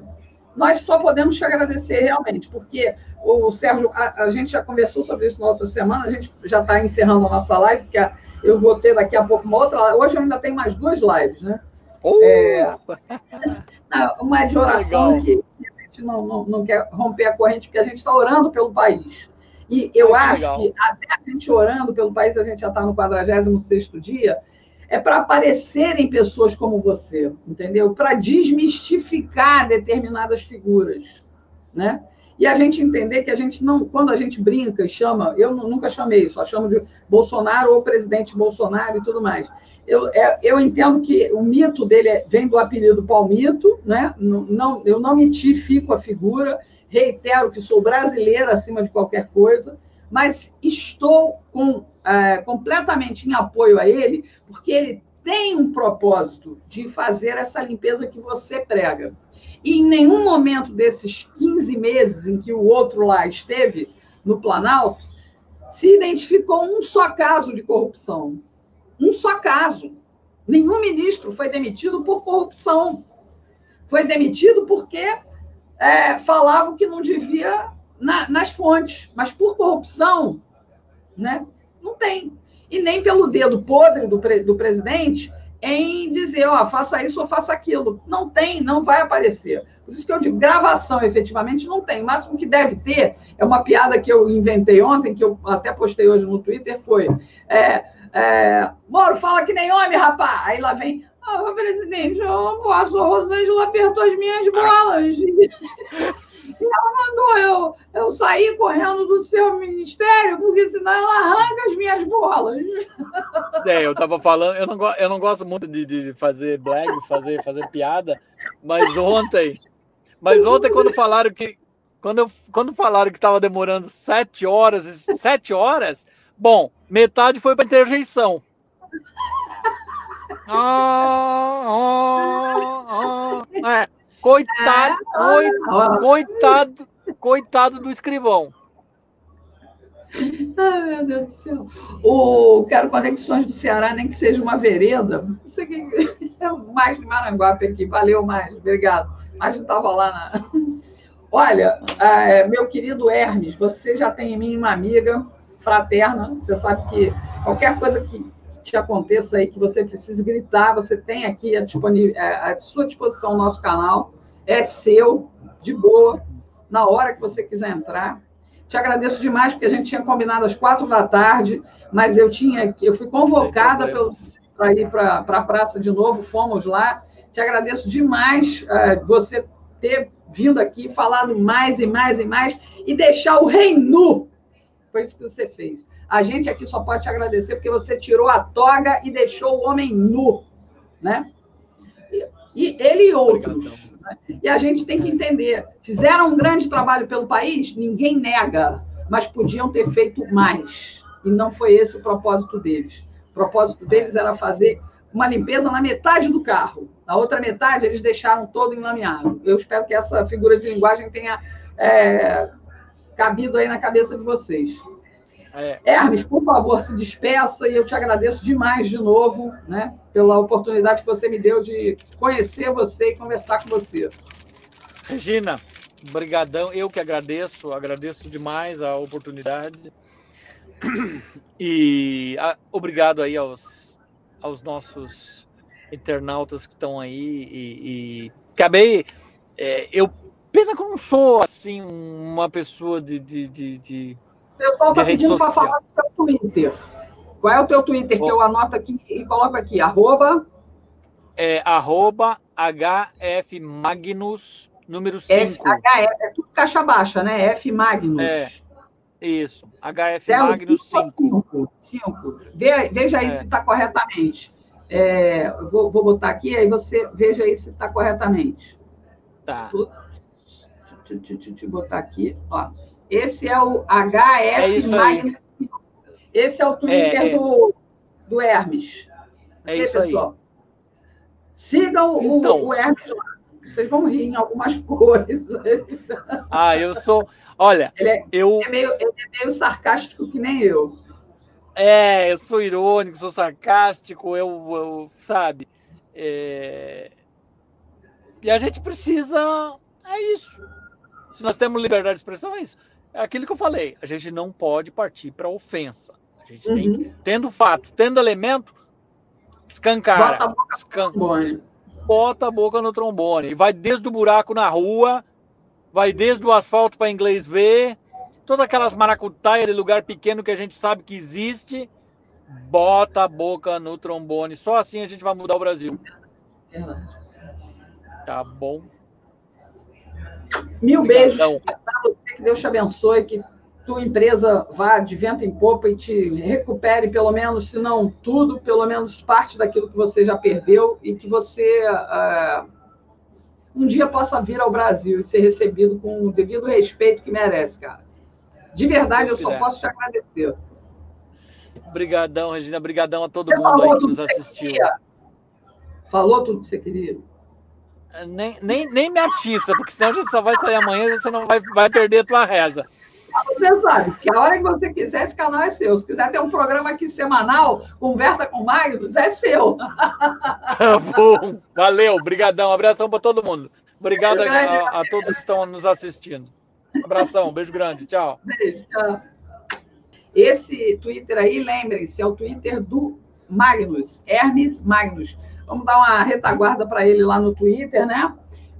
Nós só podemos te agradecer realmente, porque o Sérgio, a gente já conversou sobre isso na outra semana, a gente já está encerrando a nossa live, porque eu vou ter daqui a pouco uma outra. Hoje eu ainda tenho mais 2 lives, né? Uma de oração que a gente não quer romper a corrente, porque a gente está orando pelo país. E eu acho que até a gente orando pelo país, a gente já está no 46º dia, é para aparecerem pessoas como você, entendeu? Para desmistificar determinadas figuras, né? E a gente entender que a gente não, quando a gente brinca e chama, eu nunca chamei, só chamo de Bolsonaro ou presidente Bolsonaro e tudo mais. Eu entendo que o mito dele vem do apelido Palmito, né? Eu não mitifico a figura, reitero que sou brasileira acima de qualquer coisa, mas estou completamente em apoio a ele, porque ele tem um propósito de fazer essa limpeza que você prega. E em nenhum momento desses 15 meses em que o outro lá esteve no Planalto, se identificou um só caso de corrupção. Um só caso. Nenhum ministro foi demitido por corrupção. Foi demitido porque falavam que não devia nas fontes, mas por corrupção, né? Não tem. E nem pelo dedo podre do presidente em dizer, faça isso ou faça aquilo. Não tem, não vai aparecer. Por isso que eu digo, gravação efetivamente não tem. O máximo que deve ter é uma piada que eu inventei ontem, que eu até postei hoje no Twitter, foi Moro, fala que nem homem, rapá. Aí lá vem, presidente, eu não posso, a Rosângela apertou as minhas bolas. E ela mandou eu sair correndo do seu ministério, porque senão ela arranca as minhas bolas. Eu estava falando, eu não gosto muito de fazer blague, fazer piada, mas ontem quando falaram que estava demorando 7 horas, bom, metade foi para interjeição. Coitado do escrivão. Ai, meu Deus do céu. Quero Conexões do Ceará, nem que seja uma vereda. Não sei o que é mais de Maranguape aqui. Valeu, mais. Obrigado. Mas não estava lá. Olha, meu querido Hermes, você já tem em mim uma amiga fraterna. Você sabe que qualquer coisa que te aconteça aí, que você precise gritar, você tem aqui à sua disposição o nosso canal. É seu, de boa, na hora que você quiser entrar. Te agradeço demais, porque a gente tinha combinado às 4h, mas eu fui convocada para ir para a praça de novo, fomos lá. Te agradeço demais você ter vindo aqui, falado mais e mais e mais, e deixar o rei nu. Foi isso que você fez. A gente aqui só pode te agradecer, porque você tirou a toga e deixou o homem nu, né? E ele e outros. Né? E a gente tem que entender. Fizeram um grande trabalho pelo país? Ninguém nega, mas podiam ter feito mais. E não foi esse o propósito deles. O propósito deles era fazer uma limpeza na metade do carro. Na outra metade, eles deixaram todo enlameado. Eu espero que essa figura de linguagem tenha cabido aí na cabeça de vocês. Hermes, por favor, se despeça, e eu te agradeço demais de novo, né, pela oportunidade que você me deu de conhecer você e conversar com você. Regina, brigadão, eu que agradeço demais a oportunidade. E obrigado aí aos nossos internautas que estão aí. E acabei... pena que eu não sou, assim, uma pessoa de o pessoal está pedindo para falar do teu Twitter. Qual é o teu Twitter? Que eu anoto aqui e coloco aqui. @HF Magnus, número 5. HF, é tudo caixa baixa, né? F Magnus. Isso. HF Magnus 5. 5. Veja aí se está corretamente. Vou botar aqui, aí você veja aí se está corretamente. Tá. Deixa eu botar aqui, ó. Esse é o HF Magnus. Esse é o Twitter do Hermes. Isso pessoal? aí. Sigam o Hermes lá. Vocês vão rir em algumas coisas. Eu sou... Olha, ele é meio sarcástico que nem eu. Eu sou irônico, sou sarcástico, sabe? E a gente precisa, é isso. Se nós temos liberdade de expressão, é isso. É aquilo que eu falei, a gente não pode partir para ofensa. A gente tem, tendo fato, tendo elemento, escancara. Bota a boca no trombone. E vai desde o buraco na rua, vai desde o asfalto para inglês ver, todas aquelas maracutaias de lugar pequeno que a gente sabe que existe, bota a boca no trombone. Só assim a gente vai mudar o Brasil. Tá bom? Mil beijos para você, que Deus te abençoe, que tua empresa vá de vento em popa e te recupere pelo menos, se não tudo, pelo menos parte daquilo que você já perdeu e que você um dia possa vir ao Brasil e ser recebido com o devido respeito que merece, cara. De verdade, eu só posso te agradecer. Obrigadão, Regina. Obrigadão a todo mundo aí que nos assistiu. Falou tudo que você queria? Nem me atiça, porque senão a gente só vai sair amanhã e você não vai perder a tua reza. Você sabe que a hora que você quiser, esse canal é seu. Se quiser ter um programa aqui semanal, conversa com o Magnus, é seu. Tá bom. Valeu, obrigadão. Abração para todo mundo. Obrigado a todos que estão nos assistindo. Abração, beijo grande. Tchau. Beijo, tchau. Esse Twitter aí, lembrem-se, é o Twitter do Magnus, Hermes Magnus. Vamos dar uma retaguarda para ele lá no Twitter, né?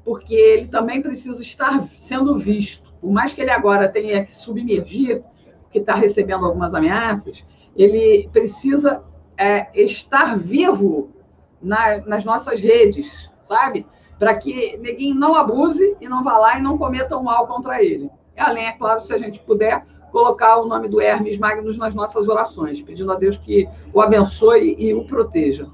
Porque ele também precisa estar sendo visto. Por mais que ele agora tenha que submergir, porque está recebendo algumas ameaças, ele precisa estar vivo nas nossas redes, sabe? Para que ninguém não abuse e não vá lá e não cometa um mal contra ele. Além, é claro, se a gente puder colocar o nome do Hermes Magnus nas nossas orações, pedindo a Deus que o abençoe e o proteja.